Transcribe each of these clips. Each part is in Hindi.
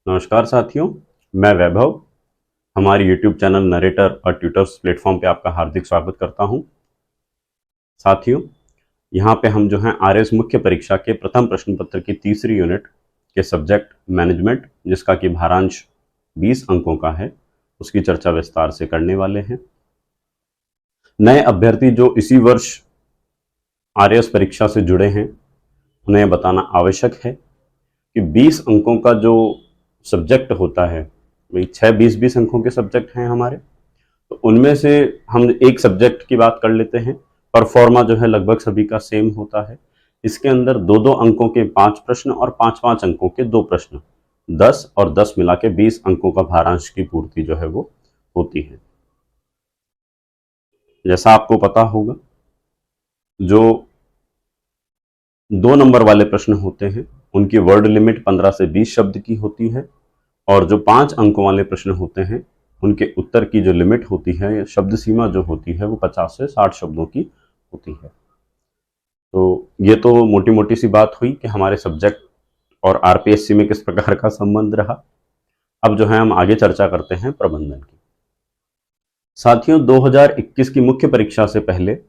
नमस्कार साथियों, मैं वैभव हमारे YouTube चैनल नरेटर और ट्यूटर्स प्लेटफॉर्म पे आपका हार्दिक स्वागत करता हूं। साथियों, यहाँ पे हम जो हैं आरएस मुख्य परीक्षा के प्रथम प्रश्न पत्र की तीसरी यूनिट के सब्जेक्ट मैनेजमेंट, जिसका कि भारांश 20 अंकों का है, उसकी चर्चा विस्तार से करने वाले हैं। नए अभ्यर्थी जो इसी वर्ष आरएस परीक्षा से जुड़े हैं, उन्हें बताना आवश्यक है कि 20 अंकों का जो सब्जेक्ट होता है, वही 6-20-20 अंकों के सब्जेक्ट हैं हमारे। तो उनमें से हम एक सब्जेक्ट की बात कर लेते हैं। परफॉर्मा जो है लगभग सभी का सेम होता है। इसके अंदर 2-2 अंकों के 5 प्रश्न और 5-5 अंकों के 2 प्रश्न, 10 और 10 मिला के 20 अंकों का भारांश की पूर्ति जो है वो होती है। जैसा आपको पता होगा, जो 2 नंबर वाले प्रश्न होते हैं उनकी वर्ड लिमिट 15 से 20 शब्द की होती है, और जो 5 अंकों वाले प्रश्न होते हैं उनके उत्तर की जो लिमिट होती है, शब्द सीमा जो होती है, वो 50 से 60 शब्दों की होती है। तो ये तो मोटी मोटी सी बात हुई कि हमारे सब्जेक्ट और आरपीएससी में किस प्रकार का संबंध रहा। अब जो है हम आगे चर्चा करते हैं प्रबंधन की। साथियों, 2021 की मुख्य परीक्षा से पहले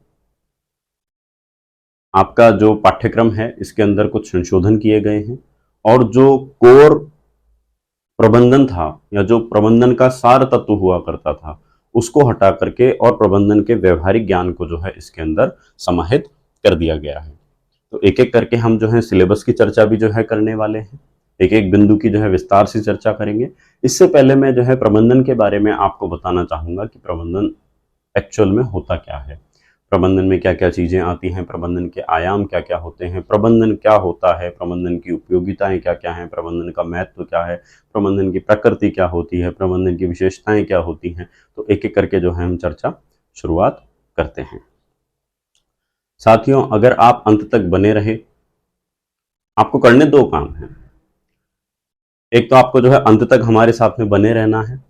आपका जो पाठ्यक्रम है, इसके अंदर कुछ संशोधन किए गए हैं, और जो कोर प्रबंधन था या जो प्रबंधन का सार तत्व हुआ करता था, उसको हटा करके और प्रबंधन के व्यवहारिक ज्ञान को जो है इसके अंदर समाहित कर दिया गया है। तो एक एक करके हम जो है सिलेबस की चर्चा भी जो है करने वाले हैं, एक एक बिंदु की जो है विस्तार से चर्चा करेंगे। इससे पहले मैं जो है प्रबंधन के बारे में आपको बताना चाहूँगा कि प्रबंधन एक्चुअल में होता क्या है, प्रबंधन में क्या क्या चीज़ें आती हैं, प्रबंधन के आयाम क्या क्या होते हैं, प्रबंधन क्या होता है, प्रबंधन की उपयोगिताएं क्या क्या हैं, प्रबंधन का महत्व क्या है, प्रबंधन की प्रकृति क्या होती है, प्रबंधन की विशेषताएं क्या होती हैं। तो एक एक करके जो है हम चर्चा शुरुआत करते हैं। साथियों, अगर आप अंत तक बने रहे, आपको करने 2 काम हैं। एक तो आपको जो है अंत तक हमारे साथ में बने रहना है,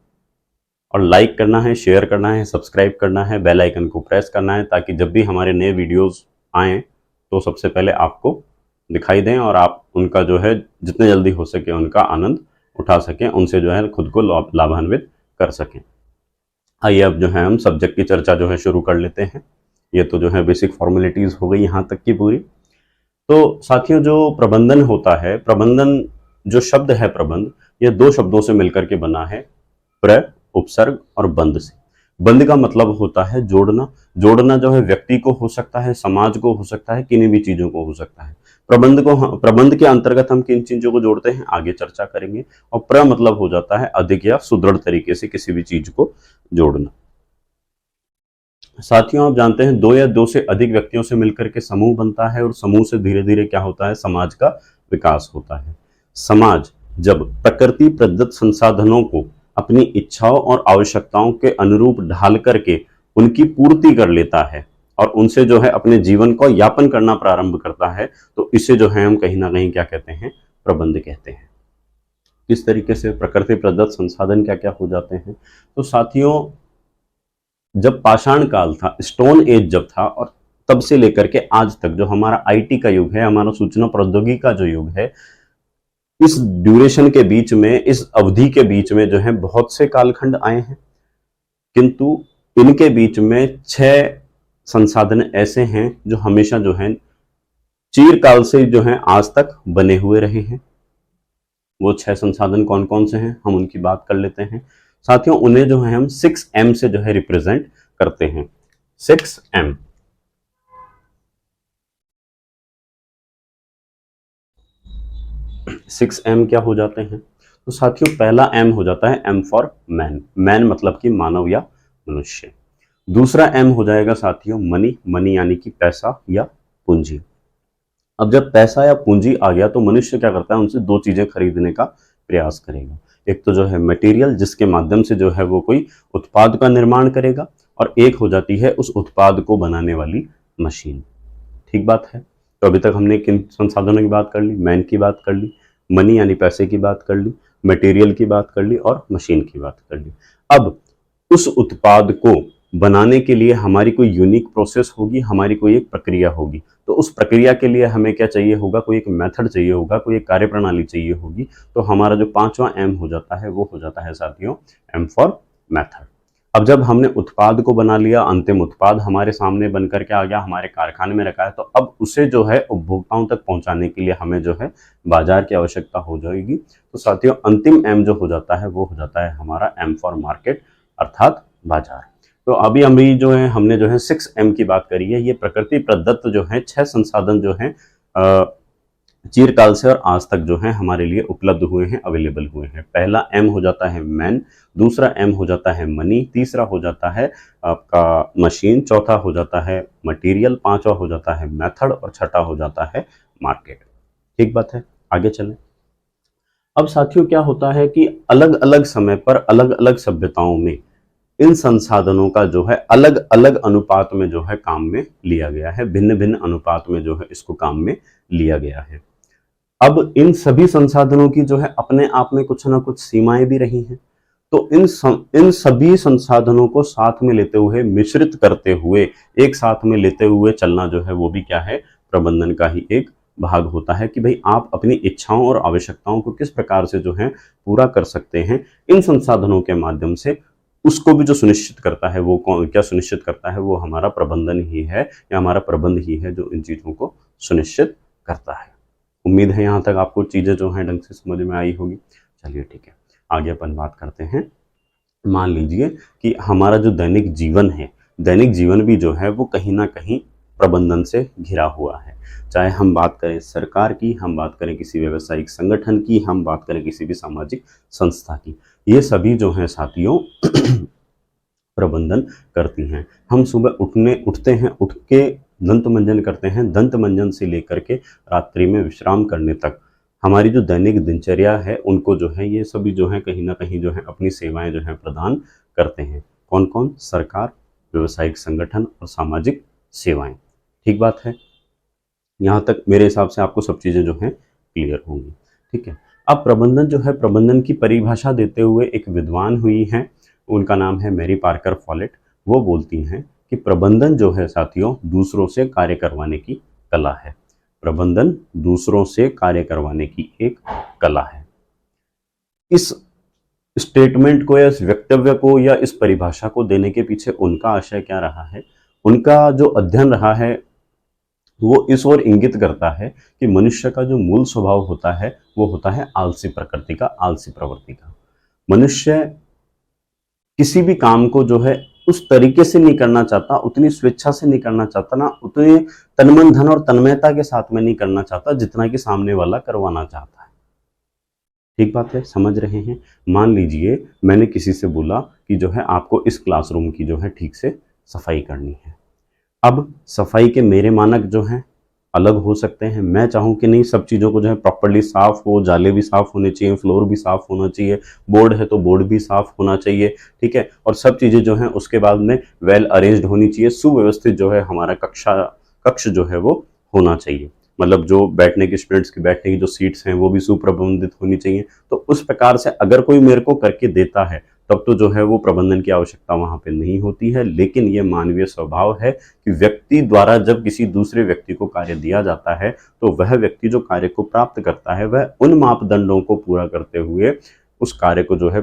और लाइक करना है, शेयर करना है, सब्सक्राइब करना है, बेल आइकन को प्रेस करना है, ताकि जब भी हमारे नए वीडियोस आएँ तो सबसे पहले आपको दिखाई दें और आप उनका जो है जितने जल्दी हो सके उनका आनंद उठा सकें, उनसे जो है खुद को लाभान्वित कर सकें। आइए अब जो है हम सब्जेक्ट की चर्चा जो है शुरू कर लेते हैं। ये तो जो है बेसिक फॉर्मेलिटीज़ हो गई यहाँ तक की पूरी। तो साथियों, जो प्रबंधन होता है, प्रबंधन जो शब्द है प्रबंध, ये 2 शब्दों से मिलकर के बना है, प्र, उपसर्ग और बंध से। बंध का मतलब होता है जोड़ना। जोड़ना जो है व्यक्ति को हो सकता है, समाज को हो सकता है, किन्हीं भी चीजों को हो सकता है। प्रबंध के अंतर्गत हम किन चीजों को जोड़ते हैं आगे चर्चा करेंगे। और प्र मतलब हो जाता है अधिक या सुदृढ़ तरीके से किसी भी चीज को जोड़ना। साथियों, आप जानते हैं 2 या 2 से अधिक व्यक्तियों से मिलकर के समूह बनता है, और समूह से धीरे धीरे क्या होता है, समाज का विकास होता है। समाज जब प्रकृति प्रदत्त संसाधनों को अपनी इच्छाओं और आवश्यकताओं के अनुरूप ढाल करके उनकी पूर्ति कर लेता है और उनसे जो है अपने जीवन को यापन करना प्रारंभ करता है, तो इसे जो है हम कहीं ना कहीं क्या कहते हैं, प्रबंध कहते हैं। किस तरीके से प्रकृति प्रदत्त संसाधन क्या क्या हो जाते हैं। तो साथियों, जब पाषाण काल था, स्टोन एज जब था, और तब से लेकर के आज तक जो हमारा आईटी का युग है, हमारा सूचना प्रौद्योगिकी का जो युग है, इस ड्यूरेशन के बीच में, इस अवधि के बीच में जो है बहुत से कालखंड आए हैं, किंतु इनके बीच में 6 संसाधन ऐसे हैं जो हमेशा जो है चिरकाल से जो है आज तक बने हुए रहे हैं। वो 6 संसाधन कौन कौन से हैं, हम उनकी बात कर लेते हैं। साथियों, उन्हें जो है हम 6M से जो है रिप्रेजेंट करते हैं। 6M। 6M क्या हो जाते हैं? तो साथियों, पहला M हो जाता है M फॉर मैन। मैन मतलब कि मानव या मनुष्य। दूसरा M हो जाएगा साथियों मनी। मनी यानी कि पैसा या पूंजी। अब जब पैसा या पूंजी आ गया तो मनुष्य क्या करता है, उनसे 2 चीजें खरीदने का प्रयास करेगा। एक तो जो है मटेरियल, जिसके माध्यम से जो है वो कोई उत्पाद का निर्माण करेगा, और एक हो जाती है उस उत्पाद को बनाने वाली मशीन। ठीक बात है। तो अभी तक हमने किन संसाधनों की बात कर ली? मैन की बात कर ली, मनी यानी पैसे की बात कर ली, मटेरियल की बात कर ली, और मशीन की बात कर ली। अब उस उत्पाद को बनाने के लिए हमारी कोई यूनिक प्रोसेस होगी, हमारी कोई एक प्रक्रिया होगी। तो उस प्रक्रिया के लिए हमें क्या चाहिए होगा, कोई एक मेथड चाहिए होगा, कोई एक कार्यप्रणाली चाहिए होगी। तो हमारा जो पांचवा एम हो जाता है वो हो जाता है साथियों एम फॉर मेथड। अब जब हमने उत्पाद को बना लिया, अंतिम उत्पाद हमारे सामने बन करके आ गया, हमारे कारखाने में रखा है, तो अब उसे जो है उपभोक्ताओं तक पहुंचाने के लिए हमें जो है बाजार की आवश्यकता हो जाएगी। तो साथियों अंतिम एम जो हो जाता है वो हो जाता है हमारा एम फॉर मार्केट, अर्थात बाजार। तो अभी जो है हमने जो है 6M की बात करी है। ये प्रकृति प्रदत्त जो है 6 संसाधन जो है चिरकाल से और आज तक जो है हमारे लिए उपलब्ध हुए हैं, अवेलेबल हुए हैं। पहला एम हो जाता है मैन, दूसरा एम हो जाता है मनी, तीसरा हो जाता है आपका मशीन, चौथा हो जाता है मटेरियल, पांचवा हो जाता है मेथड और छठा हो जाता है मार्केट। ठीक बात है, आगे चलें। अब साथियों क्या होता है कि अलग अलग समय पर अलग अलग सभ्यताओं में इन संसाधनों का जो है अलग अलग अनुपात में जो है काम में लिया गया है, भिन्न भिन्न अनुपात में जो है इसको काम में लिया गया है। अब इन सभी संसाधनों की जो है अपने आप में कुछ ना कुछ सीमाएं भी रही हैं। तो इन सभी संसाधनों को साथ में लेते हुए, मिश्रित करते हुए, एक साथ में लेते हुए चलना जो है वो भी क्या है, प्रबंधन का ही एक भाग होता है कि भाई आप अपनी इच्छाओं और आवश्यकताओं को किस प्रकार से जो है पूरा कर सकते हैं इन संसाधनों के माध्यम से। उसको भी जो सुनिश्चित करता है वो क्या सुनिश्चित करता है, वो हमारा प्रबंधन ही है या हमारा प्रबंध ही है जो इन चीजों को सुनिश्चित करता है। उम्मीद है यहाँ तक आपको चीजें जो हैं ढंग से समझ में आई होगी। चलिए ठीक है, आगे अपन बात करते हैं। मान लीजिए कि हमारा जो दैनिक जीवन है, दैनिक जीवन भी जो है वो कहीं ना कहीं प्रबंधन से घिरा हुआ है। चाहे हम बात करें सरकार की, हम बात करें किसी व्यावसायिक संगठन की, हम बात करें किसी भी सामाजिक संस्था की, ये सभी जो हैं साथियों प्रबंधन करती हैं। हम सुबह उठते हैं, उठ के दंत मंजन करते हैं, दंत मंजन से लेकर के रात्रि में विश्राम करने तक हमारी जो दैनिक दिनचर्या है उनको जो है ये सभी जो है कहीं ना कहीं जो है अपनी सेवाएं जो है प्रदान करते हैं। कौन कौन? सरकार, व्यवसायिक संगठन और सामाजिक सेवाएं। ठीक बात है, यहाँ तक मेरे हिसाब से आपको सब चीज़ें जो हैं क्लियर होंगी। ठीक है, अब प्रबंधन जो है, प्रबंधन की परिभाषा देते हुए एक विद्वान हुई हैं, उनका नाम है मैरी पार्कर फॉलेट। वो बोलती हैं कि प्रबंधन जो है साथियों दूसरों से कार्य करवाने की कला है। प्रबंधन दूसरों से कार्य करवाने की एक कला है। इस स्टेटमेंट को या इस वक्तव्य को या इस परिभाषा को देने के पीछे उनका आशय क्या रहा है, उनका जो अध्ययन रहा है वो इस ओर इंगित करता है कि मनुष्य का जो मूल स्वभाव होता है वो होता है आलसी प्रकृति का, आलसी प्रवृत्ति का। मनुष्य किसी भी काम को जो है उस तरीके से नहीं करना चाहता, उतनी स्वेच्छा से नहीं करना चाहता, ना उतने तनमन धन और तन्मयता के साथ में नहीं करना चाहता जितना कि सामने वाला करवाना चाहता है। ठीक बात है, समझ रहे हैं? मान लीजिए मैंने किसी से बोला कि जो है आपको इस क्लासरूम की जो है ठीक से सफाई करनी है। अब सफाई के मेरे मानक जो हैं अलग हो सकते हैं। मैं चाहूँ कि नहीं, सब चीज़ों को जो है प्रॉपर्ली साफ हो, जाले भी साफ होने चाहिए, फ्लोर भी साफ होना चाहिए, बोर्ड है तो बोर्ड भी साफ होना चाहिए। ठीक है, और सब चीज़ें जो हैं उसके बाद में वेल अरेंज्ड होनी चाहिए, सुव्यवस्थित जो है हमारा कक्ष जो है वो होना चाहिए। मतलब जो बैठने की स्टूडेंट्स की बैठने की जो सीट्स हैं वो भी सुप्रबंधित होनी चाहिए। तो उस प्रकार से अगर कोई मेरे को करके देता है तब तो जो है वो प्रबंधन की आवश्यकता वहां पे नहीं होती है। लेकिन ये मानवीय स्वभाव है कि व्यक्ति द्वारा जब किसी दूसरे व्यक्ति को कार्य दिया जाता है तो वह व्यक्ति जो कार्य को प्राप्त करता है वह उन मापदंडों को पूरा करते हुए उस कार्य को जो है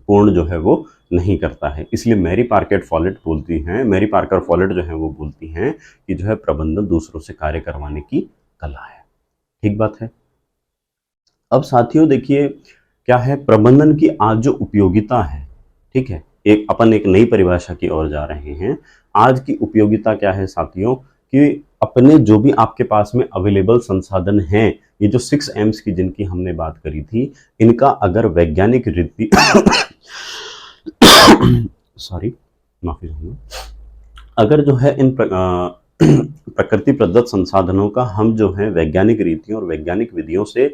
पूर्ण जो है वो नहीं करता है। इसलिए मैरी पार्कर फॉलेट जो है वो बोलती हैं कि जो है प्रबंधन दूसरों से कार्य करवाने की कला है। ठीक बात है। अब साथियों देखिए क्या है प्रबंधन की आज जो उपयोगिता है। ठीक है, एक नई परिभाषा की ओर जा रहे हैं। आज की उपयोगिता क्या है साथियों कि अपने जो भी आपके पास में अवेलेबल संसाधन हैं, ये जो 6 एम्स की जिनकी हमने बात करी थी, इनका अगर वैज्ञानिक रीति सॉरी माफी चाहूंगा, अगर जो है इन प्रकृति प्रदत्त संसाधनों का हम जो है वैज्ञानिक रीतियों और वैज्ञानिक विधियों से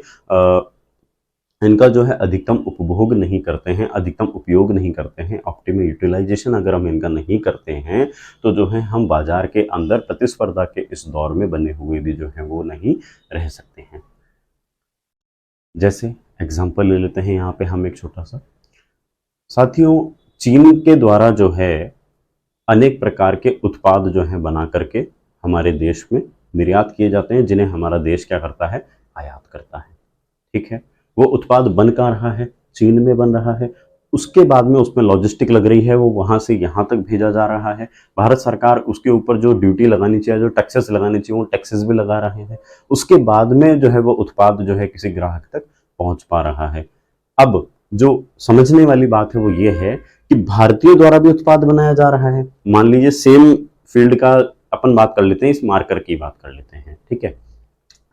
इनका जो है अधिकतम उपभोग नहीं करते हैं, अधिकतम उपयोग नहीं करते हैं, ऑप्टिमल यूटिलाइजेशन अगर हम इनका नहीं करते हैं तो जो है हम बाजार के अंदर प्रतिस्पर्धा के इस दौर में बने हुए भी जो है वो नहीं रह सकते हैं। जैसे एग्जाम्पल ले लेते हैं यहाँ पे हम एक छोटा सा। साथियों चीन के द्वारा जो है अनेक प्रकार के उत्पाद जो हैं बना करके हमारे देश में निर्यात किए जाते हैं, जिन्हें हमारा देश क्या करता है, आयात करता है। ठीक है, वो उत्पाद बन कहाँ रहा है, चीन में बन रहा है। उसके बाद में उसमें लॉजिस्टिक लग रही है, वो वहां से यहाँ तक भेजा जा रहा है। भारत सरकार उसके ऊपर जो ड्यूटी लगानी चाहिए, जो टैक्सेस लगानी चाहिए, वो टैक्सेस भी लगा रहे हैं। उसके बाद में जो है वो उत्पाद जो है किसी ग्राहक तक पहुंच पा रहा है। अब जो समझने वाली बात है वो ये है कि भारतीयों द्वारा भी उत्पाद बनाया जा रहा है। मान लीजिए सेम फील्ड का अपन बात कर लेते हैं, इस मार्कर की बात कर लेते हैं। ठीक है,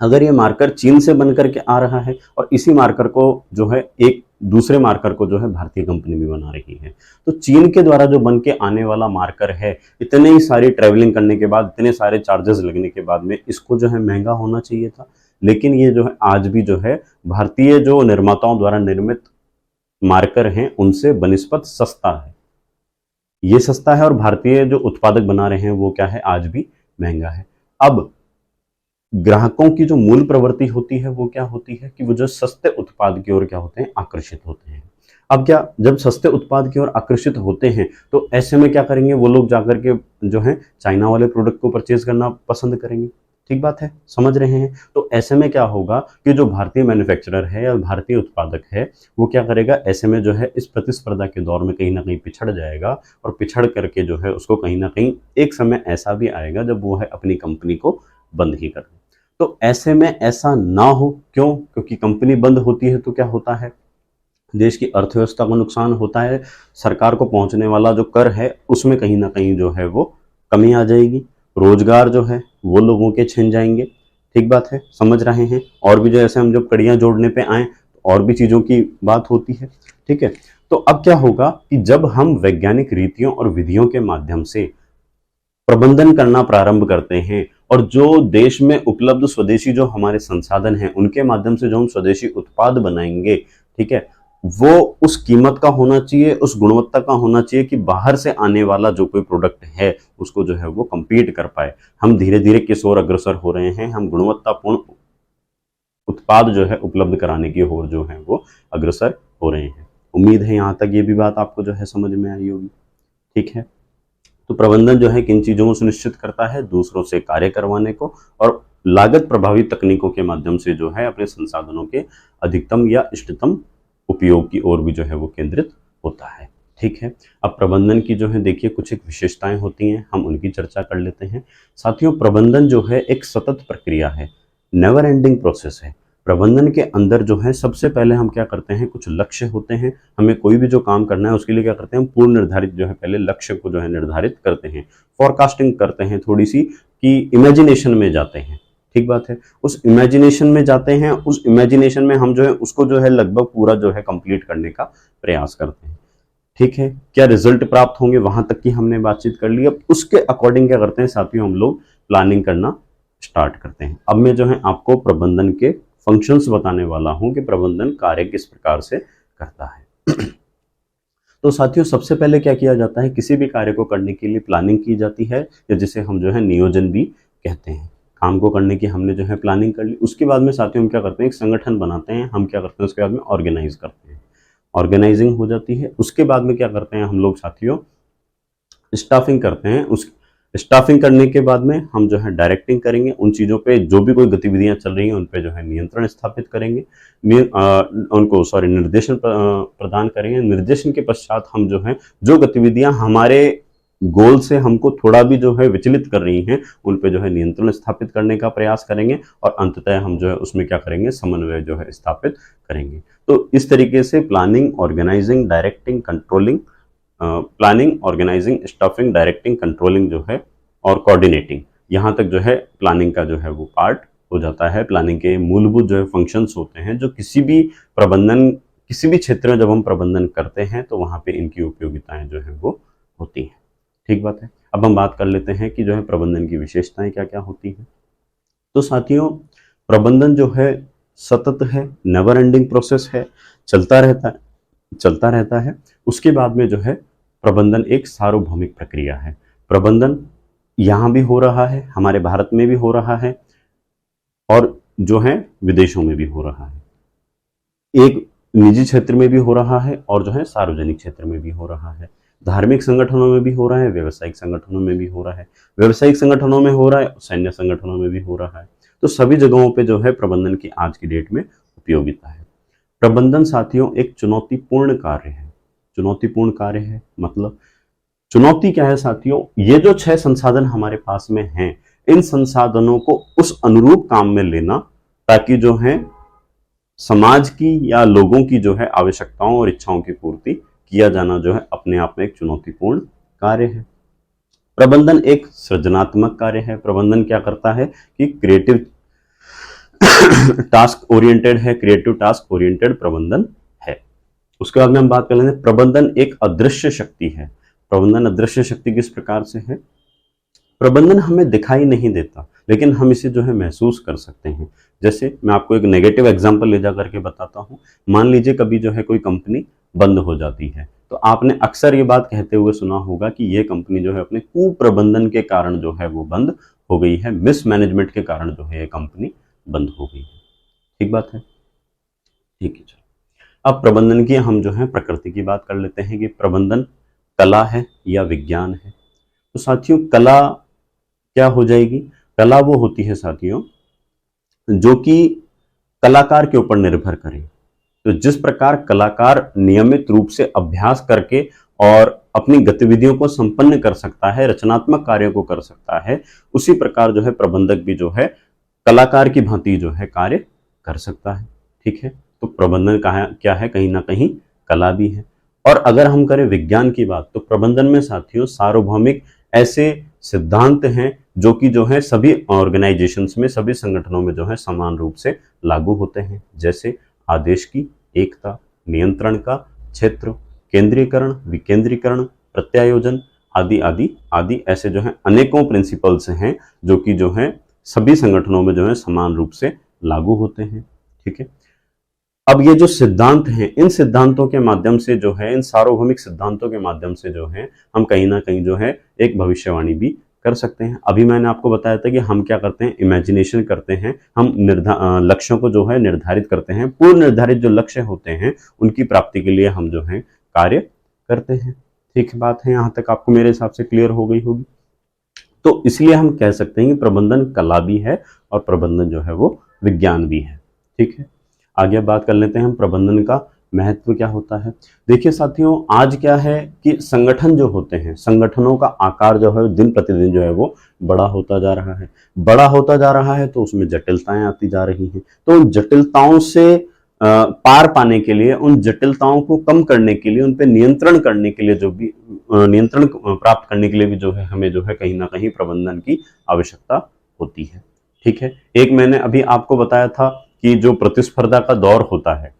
अगर ये मार्कर चीन से बनकर के आ रहा है और इसी मार्कर को जो है एक दूसरे मार्कर को जो है भारतीय कंपनी भी बना रही है, तो चीन के द्वारा जो बन के आने वाला मार्कर है, इतने ही सारी ट्रैवलिंग करने के बाद, इतने सारे चार्जेस लगने के बाद में इसको जो है महंगा होना चाहिए था। लेकिन ये जो है आज भी जो है भारतीय जो निर्माताओं द्वारा निर्मित मार्कर हैं उनसे बनिस्पत सस्ता है। ये सस्ता है और भारतीय जो उत्पादक बना रहे हैं वो क्या है, आज भी महंगा है। अब ग्राहकों की जो मूल प्रवृत्ति होती है वो क्या होती है कि वो जो सस्ते उत्पाद की ओर क्या होते हैं, आकर्षित होते हैं। अब क्या, जब सस्ते उत्पाद की ओर आकर्षित होते हैं तो ऐसे में क्या करेंगे, वो लोग जाकर के जो है चाइना वाले प्रोडक्ट को परचेज करना पसंद करेंगे। ठीक बात है, समझ रहे हैं। तो ऐसे में क्या होगा कि जो भारतीय मैन्युफैक्चरर है या भारतीय उत्पादक है वो क्या करेगा, ऐसे में जो है इस प्रतिस्पर्धा के दौर में कहीं ना कहीं पिछड़ जाएगा और पिछड़ करके जो है उसको कहीं ना कहीं एक समय ऐसा भी आएगा जब वो है अपनी कंपनी को बंद ही कर दे। तो ऐसे में ऐसा ना हो, क्यों, क्योंकि कंपनी बंद होती है तो क्या होता है, देश की अर्थव्यवस्था को नुकसान होता है। सरकार को पहुंचने वाला जो कर है उसमें कहीं ना कहीं जो है वो कमी आ जाएगी, रोजगार जो है वो लोगों के छिन जाएंगे। ठीक बात है, समझ रहे हैं। और भी जैसे हम जब कड़ियां जोड़ने पे आए तो और भी चीजों की बात होती है। ठीक है, तो अब क्या होगा कि जब हम वैज्ञानिक रीतियों और विधियों के माध्यम से प्रबंधन करना प्रारंभ करते हैं और जो देश में उपलब्ध स्वदेशी जो हमारे संसाधन हैं उनके माध्यम से जो हम स्वदेशी उत्पाद बनाएंगे, ठीक है, वो उस कीमत का होना चाहिए, उस गुणवत्ता का होना चाहिए कि बाहर से आने वाला जो कोई प्रोडक्ट है उसको जो है वो compete कर पाए। हम धीरे धीरे किस ओर अग्रसर हो रहे हैं, हम गुणवत्तापूर्ण उत्पाद जो है उपलब्ध कराने की ओर जो है वो अग्रसर हो रहे हैं। उम्मीद है यहाँ तक ये भी बात आपको जो है समझ में आई होगी। ठीक है, तो प्रबंधन जो है किन चीजों को सुनिश्चित करता है, दूसरों से कार्य करवाने को और लागत प्रभावी तकनीकों के माध्यम से जो है अपने संसाधनों के अधिकतम या इष्टतम उपयोग की ओर भी जो है वो केंद्रित होता है। ठीक है, अब प्रबंधन की जो है देखिए कुछ एक विशेषताएं होती हैं, हम उनकी चर्चा कर लेते हैं। साथियों, प्रबंधन जो है एक सतत प्रक्रिया है, नेवर एंडिंग प्रोसेस है। प्रबंधन के अंदर जो है सबसे पहले हम क्या करते हैं, कुछ लक्ष्य होते हैं। हमें कोई भी जो काम करना है उसके लिए क्या करते हैं, हम पूर्व निर्धारित जो है पहले लक्ष्य को जो है निर्धारित करते हैं, फॉरकास्टिंग करते हैं थोड़ी सी, कि इमेजिनेशन में जाते हैं। ठीक बात है, उस इमेजिनेशन में जाते हैं, उस इमेजिनेशन में हम जो है उसको जो है लगभग पूरा जो है कंप्लीट करने का प्रयास करते हैं। ठीक है, क्या रिजल्ट प्राप्त होंगे वहां तक की हमने बातचीत कर ली। अब उसके अकॉर्डिंग क्या करते हैं साथियों, हम लोग प्लानिंग करना स्टार्ट करते हैं। अब मैं जो है आपको प्रबंधन के फंक्शंस बताने वाला हूं कि प्रबंधन कार्य किस प्रकार से करता है। तो साथियों, सबसे पहले क्या किया जाता है, किसी भी कार्य को करने के लिए प्लानिंग की जाती है, या जिसे हम जो है नियोजन भी कहते हैं। काम को करने की हमने जो है प्लानिंग कर ली, उसके बाद में साथियों हम क्या करते हैं, एक संगठन बनाते हैं। हम क्या करते हैं, उसके बाद में ऑर्गेनाइज करते हैं, ऑर्गेनाइजिंग हो जाती है। उसके बाद में क्या करते हैं हम लोग साथियों, स्टाफिंग करते हैं। उस स्टाफिंग करने के बाद में हम जो है डायरेक्टिंग करेंगे, उन चीज़ों पे जो भी कोई गतिविधियां चल रही हैं उन पे जो है नियंत्रण स्थापित करेंगे, उनको निर्देशन प्रदान करेंगे। निर्देशन के पश्चात हम जो है जो गतिविधियां हमारे गोल से हमको थोड़ा भी जो है विचलित कर रही हैं उन पे जो है नियंत्रण स्थापित करने का प्रयास करेंगे और अंततः हम जो है उसमें क्या करेंगे, समन्वय जो है स्थापित करेंगे। तो इस तरीके से planning, organising, directing, controlling, planning, organising, staffing, directing, controlling जो है और कोऑर्डिनेटिंग, यहाँ तक जो है प्लानिंग का जो है वो पार्ट हो जाता है। प्लानिंग के मूलभूत जो है फंक्शंस होते हैं जो किसी भी प्रबंधन, किसी भी क्षेत्र में जब हम प्रबंधन करते हैं तो वहाँ पे इनकी उपयोगिताएं जो है वो होती हैं। ठीक बात है, अब हम बात कर लेते हैं कि जो है प्रबंधन की विशेषताएं क्या क्या होती हैं। तो साथियों, प्रबंधन जो है सतत है, नेवर एंडिंग प्रोसेस है, चलता रहता है। उसके बाद में जो है प्रबंधन एक सार्वभौमिक प्रक्रिया है। प्रबंधन यहाँ भी हो रहा है, हमारे भारत में भी हो रहा है और जो है विदेशों में भी हो रहा है। एक निजी क्षेत्र में भी हो रहा है और जो है सार्वजनिक क्षेत्र में भी हो रहा है। धार्मिक संगठनों में भी हो रहा है, व्यवसायिक संगठनों में भी हो रहा है, व्यवसायिक संगठनों में हो रहा है, सैन्य संगठनों में भी हो रहा है। तो सभी जगहों पे जो है प्रबंधन की आज की डेट में उपयोगिता है। प्रबंधन साथियों एक चुनौतीपूर्ण कार्य है। चुनौतीपूर्ण कार्य है मतलब चुनौती क्या है साथियों, ये जो 6 संसाधन हमारे पास में हैं, इन संसाधनों को उस अनुरूप काम में लेना ताकि जो है समाज की या लोगों की जो है आवश्यकताओं और इच्छाओं की पूर्ति किया जाना जो है अपने आप में एक चुनौतीपूर्ण कार्य है। प्रबंधन एक सृजनात्मक कार्य है। प्रबंधन क्या करता है कि क्रिएटिव टास्क ओरिएंटेड है, क्रिएटिव टास्क ओरिएंटेड प्रबंधन है। उसके बाद में हम बात कर लेंगे प्रबंधन एक अदृश्य शक्ति है। प्रबंधन अदृश्य शक्ति किस प्रकार से है? प्रबंधन हमें दिखाई नहीं देता लेकिन हम इसे जो है महसूस कर सकते हैं। जैसे मैं आपको एक नेगेटिव एग्जांपल ले जा करके बताता हूं। मान लीजिए कभी जो है कोई कंपनी बंद हो जाती है तो आपने अक्सर ये बात कहते हुए सुना होगा कि ये कंपनी जो है अपने कुप्रबंधन के कारण जो है वो बंद हो गई है, मिसमैनेजमेंट के कारण जो है ये कंपनी बंद हो गई है। ठीक बात है, ठीक है। चलो अब प्रबंधन की हम जो है प्रकृति की बात कर लेते हैं कि प्रबंधन कला है या विज्ञान है। तो साथियों कला क्या हो जाएगी? कला वो होती है साथियों जो कि कलाकार के ऊपर निर्भर करे। तो जिस प्रकार कलाकार नियमित रूप से अभ्यास करके और अपनी गतिविधियों को संपन्न कर सकता है, रचनात्मक कार्यों को कर सकता है, उसी प्रकार जो है प्रबंधक भी जो है कलाकार की भांति जो है कार्य कर सकता है। ठीक है, तो प्रबंधन क्या है? कहीं ना कहीं कला भी है। और अगर हम करें विज्ञान की बात तो प्रबंधन में साथियों सार्वभौमिक ऐसे सिद्धांत हैं जो कि जो है सभी ऑर्गेनाइजेशंस में, सभी संगठनों में जो है समान रूप से लागू होते हैं। जैसे आदेश की एकता, नियंत्रण का क्षेत्र, केंद्रीकरण, विकेंद्रीकरण, प्रत्यायोजन आदि आदि आदि, ऐसे जो है अनेकों प्रिंसिपल्स हैं जो कि जो है सभी संगठनों में जो है समान रूप से लागू होते हैं। ठीक है, अब ये जो सिद्धांत हैं, इन सिद्धांतों के माध्यम से जो है, इन सार्वभौमिक सिद्धांतों के माध्यम से जो है हम कहीं ना कहीं जो है एक भविष्यवाणी भी कर सकते हैं। अभी मैंने आपको बताया था कि हम क्या करते हैं, इमेजिनेशन करते हैं, हम लक्ष्यों को जो है निर्धारित करते हैं, पूर्व निर्धारित जो लक्ष्य होते हैं उनकी प्राप्ति के लिए हम जो है कार्य करते हैं। ठीक बात है, यहाँ तक आपको मेरे हिसाब से क्लियर हो गई होगी। तो इसलिए हम कह सकते हैं कि प्रबंधन कला भी है और प्रबंधन जो है वो विज्ञान भी है। ठीक है, आगे बात कर लेते हैं हम प्रबंधन का महत्व क्या होता है। देखिए साथियों आज क्या है कि संगठन जो होते हैं, संगठनों का आकार जो है दिन प्रतिदिन जो है वो बड़ा होता जा रहा है, बड़ा होता जा रहा है, तो उसमें जटिलताएं आती जा रही हैं। तो उन जटिलताओं से पार पाने के लिए, उन जटिलताओं को कम करने के लिए, उन पर नियंत्रण करने के लिए, जो भी नियंत्रण प्राप्त करने के लिए भी जो है हमें जो है कहीं ना कहीं प्रबंधन की आवश्यकता होती है। ठीक है, एक मैंने अभी आपको बताया था कि जो प्रतिस्पर्धा का दौर होता है,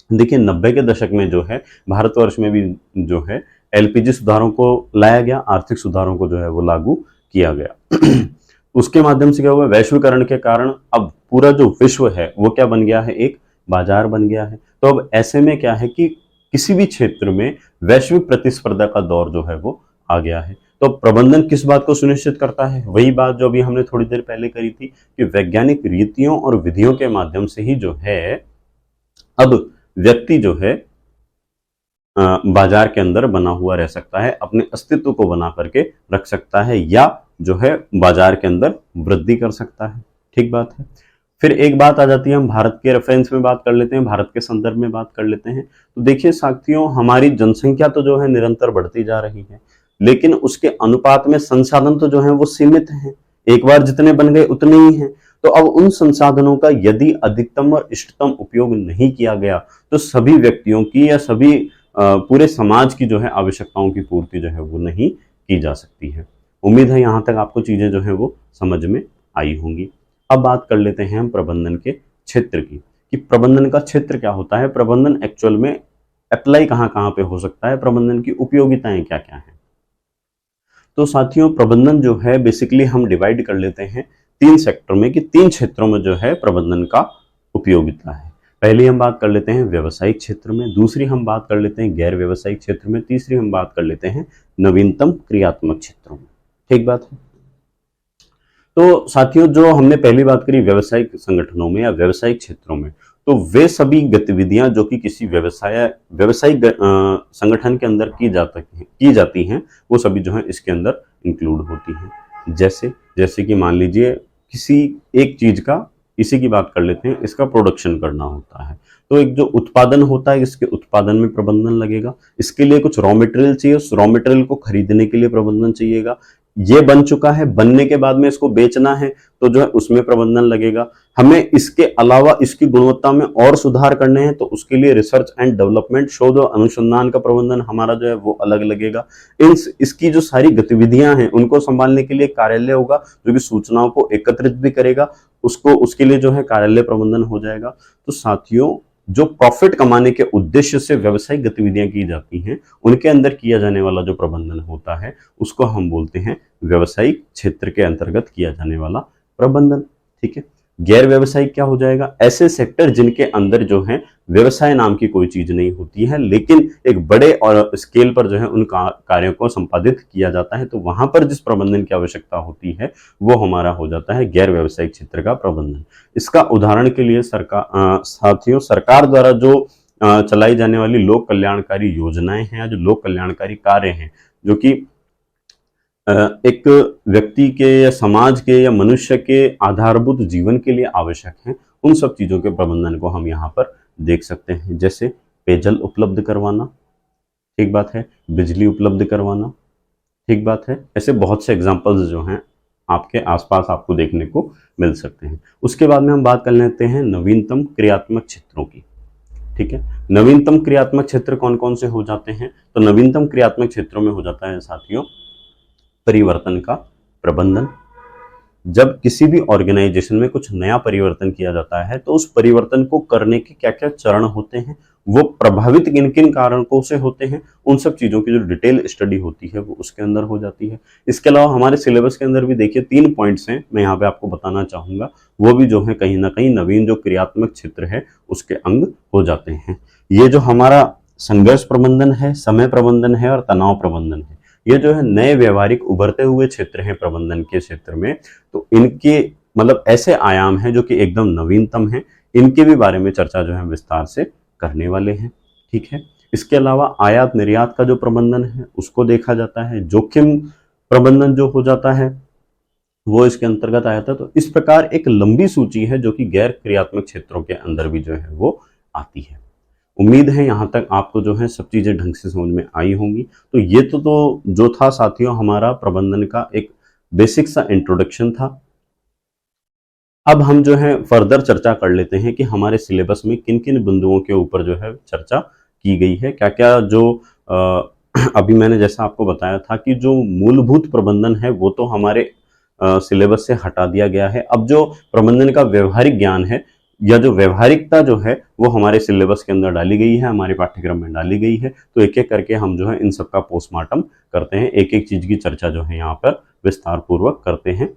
देखिए 90 के दशक में जो है भारतवर्ष में भी जो है एलपीजी सुधारों को लाया गया, आर्थिक सुधारों को जो है वो लागू किया गया। उसके माध्यम से क्या हुआ, वैश्वीकरण के कारण अब पूरा जो विश्व है वो क्या बन गया है, एक बाजार बन गया है। तो अब ऐसे में क्या है कि किसी भी क्षेत्र में वैश्विक प्रतिस्पर्धा का दौर जो है वो आ गया है। तो प्रबंधन किस बात को सुनिश्चित करता है, वही बात जो अभी हमने थोड़ी देर पहले करी थी कि वैज्ञानिक रीतियों और विधियों के माध्यम से ही जो है अब व्यक्ति जो है बाजार के अंदर बना हुआ रह सकता है, अपने अस्तित्व को बना करके रख सकता है या जो है बाजार के अंदर वृद्धि कर सकता है। ठीक बात है। फिर एक बात आ जाती है, हम भारत के रेफरेंस में बात कर लेते हैं, भारत के संदर्भ में बात कर लेते हैं। तो देखिए साथियों हमारी जनसंख्या तो जो है निरंतर बढ़ती जा रही है, लेकिन उसके अनुपात में संसाधन तो जो है वो सीमित हैं, एक बार जितने बन गए उतने ही हैं। तो अब उन संसाधनों का यदि अधिकतम और इष्टतम उपयोग नहीं किया गया तो सभी व्यक्तियों की या सभी पूरे समाज की जो है आवश्यकताओं की पूर्ति जो है वो नहीं की जा सकती है। उम्मीद है यहाँ तक आपको चीजें जो है वो समझ में आई होंगी। अब बात कर लेते हैं हम प्रबंधन के क्षेत्र की, कि प्रबंधन का क्षेत्र क्या होता है, प्रबंधन एक्चुअल में अप्लाई कहाँ कहाँ पे हो सकता है, प्रबंधन की उपयोगिताएं क्या क्या हैं। तो साथियों प्रबंधन जो है बेसिकली हम डिवाइड कर लेते हैं 3 सेक्टर में, कि 3 क्षेत्रों में जो है प्रबंधन का उपयोगिता है। पहली हम बात कर लेते हैं व्यवसायिक क्षेत्र में, दूसरी हम बात कर लेते हैं गैर व्यवसायिक क्षेत्र में, तीसरी हम बात कर लेते हैं नवीनतम क्रियात्मक क्षेत्रों में। ठीक बात है। तो साथियों जो हमने पहली बात करी व्यवसायिक संगठनों में या व्यवसायिक क्षेत्रों में, तो वे सभी गतिविधियां जो कि किसी व्यवसायिक संगठन के अंदर की जाती हैं वो सभी जो है इसके अंदर इंक्लूड होती हैं। जैसे कि मान लीजिए किसी एक चीज का, इसी की बात कर लेते हैं, इसका प्रोडक्शन करना होता है, तो एक जो उत्पादन होता है इसके उत्पादन में प्रबंधन लगेगा। इसके लिए कुछ रॉ मटेरियल चाहिए, उस रॉ मटेरियल को खरीदने के लिए प्रबंधन चाहिएगा। ये बन चुका है, बनने के बाद में इसको बेचना है तो जो है उसमें प्रबंधन लगेगा। हमें इसके अलावा इसकी गुणवत्ता में और सुधार करने हैं तो उसके लिए रिसर्च एंड डेवलपमेंट, शोध और अनुसंधान का प्रबंधन हमारा जो है वो अलग लगेगा। इसकी जो सारी गतिविधियां हैं उनको संभालने के लिए कार्यालय होगा जो कि सूचनाओं को एकत्रित भी करेगा, उसके लिए जो है कार्यालय प्रबंधन हो जाएगा। तो साथियों, जो प्रॉफिट कमाने के उद्देश्य से व्यवसायिक गतिविधियां की जाती हैं उनके अंदर किया जाने वाला जो प्रबंधन होता है उसको हम बोलते हैं व्यवसायिक क्षेत्र के अंतर्गत किया जाने वाला प्रबंधन। ठीक है। गैर व्यवसायिक क्या हो जाएगा? ऐसे सेक्टर जिनके अंदर जो है व्यवसाय नाम की कोई चीज नहीं होती है, लेकिन एक बड़े और स्केल पर जो है उन कार्यों को संपादित किया जाता है, तो वहां पर जिस प्रबंधन की आवश्यकता होती है वो हमारा हो जाता है गैर व्यवसायिक क्षेत्र का प्रबंधन। इसका उदाहरण के लिए साथियों, सरकार द्वारा जो चलाई जाने वाली लोक कल्याणकारी योजनाएं हैं या जो लोक कल्याणकारी कार्य हैं जो कि एक व्यक्ति के या समाज के या मनुष्य के आधारभूत जीवन के लिए आवश्यक हैं, उन सब चीजों के प्रबंधन को हम यहाँ पर देख सकते हैं। जैसे पेयजल उपलब्ध करवाना, ठीक बात है, बिजली उपलब्ध करवाना, ठीक बात है। ऐसे बहुत से एग्जांपल्स जो हैं आपके आसपास आपको देखने को मिल सकते हैं। उसके बाद में हम बात कर लेते हैं नवीनतम क्रियात्मक क्षेत्रों की। ठीक है। नवीनतम क्रियात्मक क्षेत्र कौन कौन से हो जाते हैं? तो नवीनतम क्रियात्मक क्षेत्रों में हो जाता है साथियों परिवर्तन का प्रबंधन। जब किसी भी ऑर्गेनाइजेशन में कुछ नया परिवर्तन किया जाता है तो उस परिवर्तन को करने के क्या क्या चरण होते हैं, वो प्रभावित किन किन कारणों से होते हैं, उन सब चीजों की जो डिटेल स्टडी होती है वो उसके अंदर हो जाती है। इसके अलावा हमारे सिलेबस के अंदर भी देखिए 3 पॉइंट्स हैं, मैं यहाँ पे आपको बताना चाहूंगा, वो भी जो है कहीं ना कहीं नवीन जो क्रियात्मक क्षेत्र है उसके अंग हो जाते हैं। ये जो हमारा संघर्ष प्रबंधन है, समय प्रबंधन है और तनाव प्रबंधन है, ये जो है नए व्यवहारिक उभरते हुए क्षेत्र हैं प्रबंधन के क्षेत्र में। तो इनके मतलब ऐसे आयाम हैं जो कि एकदम नवीनतम हैं, इनके भी बारे में चर्चा जो है विस्तार से करने वाले हैं। ठीक है। इसके अलावा आयात निर्यात का जो प्रबंधन है उसको देखा जाता है, जोखिम प्रबंधन जो हो जाता है वो इसके अंतर्गत आया था। तो इस प्रकार एक लंबी सूची है जो कि गैर क्रियात्मक क्षेत्रों के अंदर भी जो है वो आती है। उम्मीद है यहाँ तक आपको जो है सब चीजें ढंग से समझ में आई होंगी। तो ये तो जो था साथियों हमारा प्रबंधन का एक बेसिक सा इंट्रोडक्शन था। अब हम जो है फर्दर चर्चा कर लेते हैं कि हमारे सिलेबस में किन किन बिंदुओं के ऊपर जो है चर्चा की गई है, क्या क्या जो अभी मैंने जैसा आपको बताया था कि जो मूलभूत प्रबंधन है वो तो हमारे सिलेबस से हटा दिया गया है। अब जो प्रबंधन का व्यवहारिक ज्ञान है या जो व्यवहारिकता जो है वो हमारे सिलेबस के अंदर डाली गई है, हमारे पाठ्यक्रम में डाली गई है। तो एक एक करके हम जो है इन सब का पोस्टमार्टम करते हैं, एक एक चीज की चर्चा जो है यहाँ पर विस्तार पूर्वक करते हैं।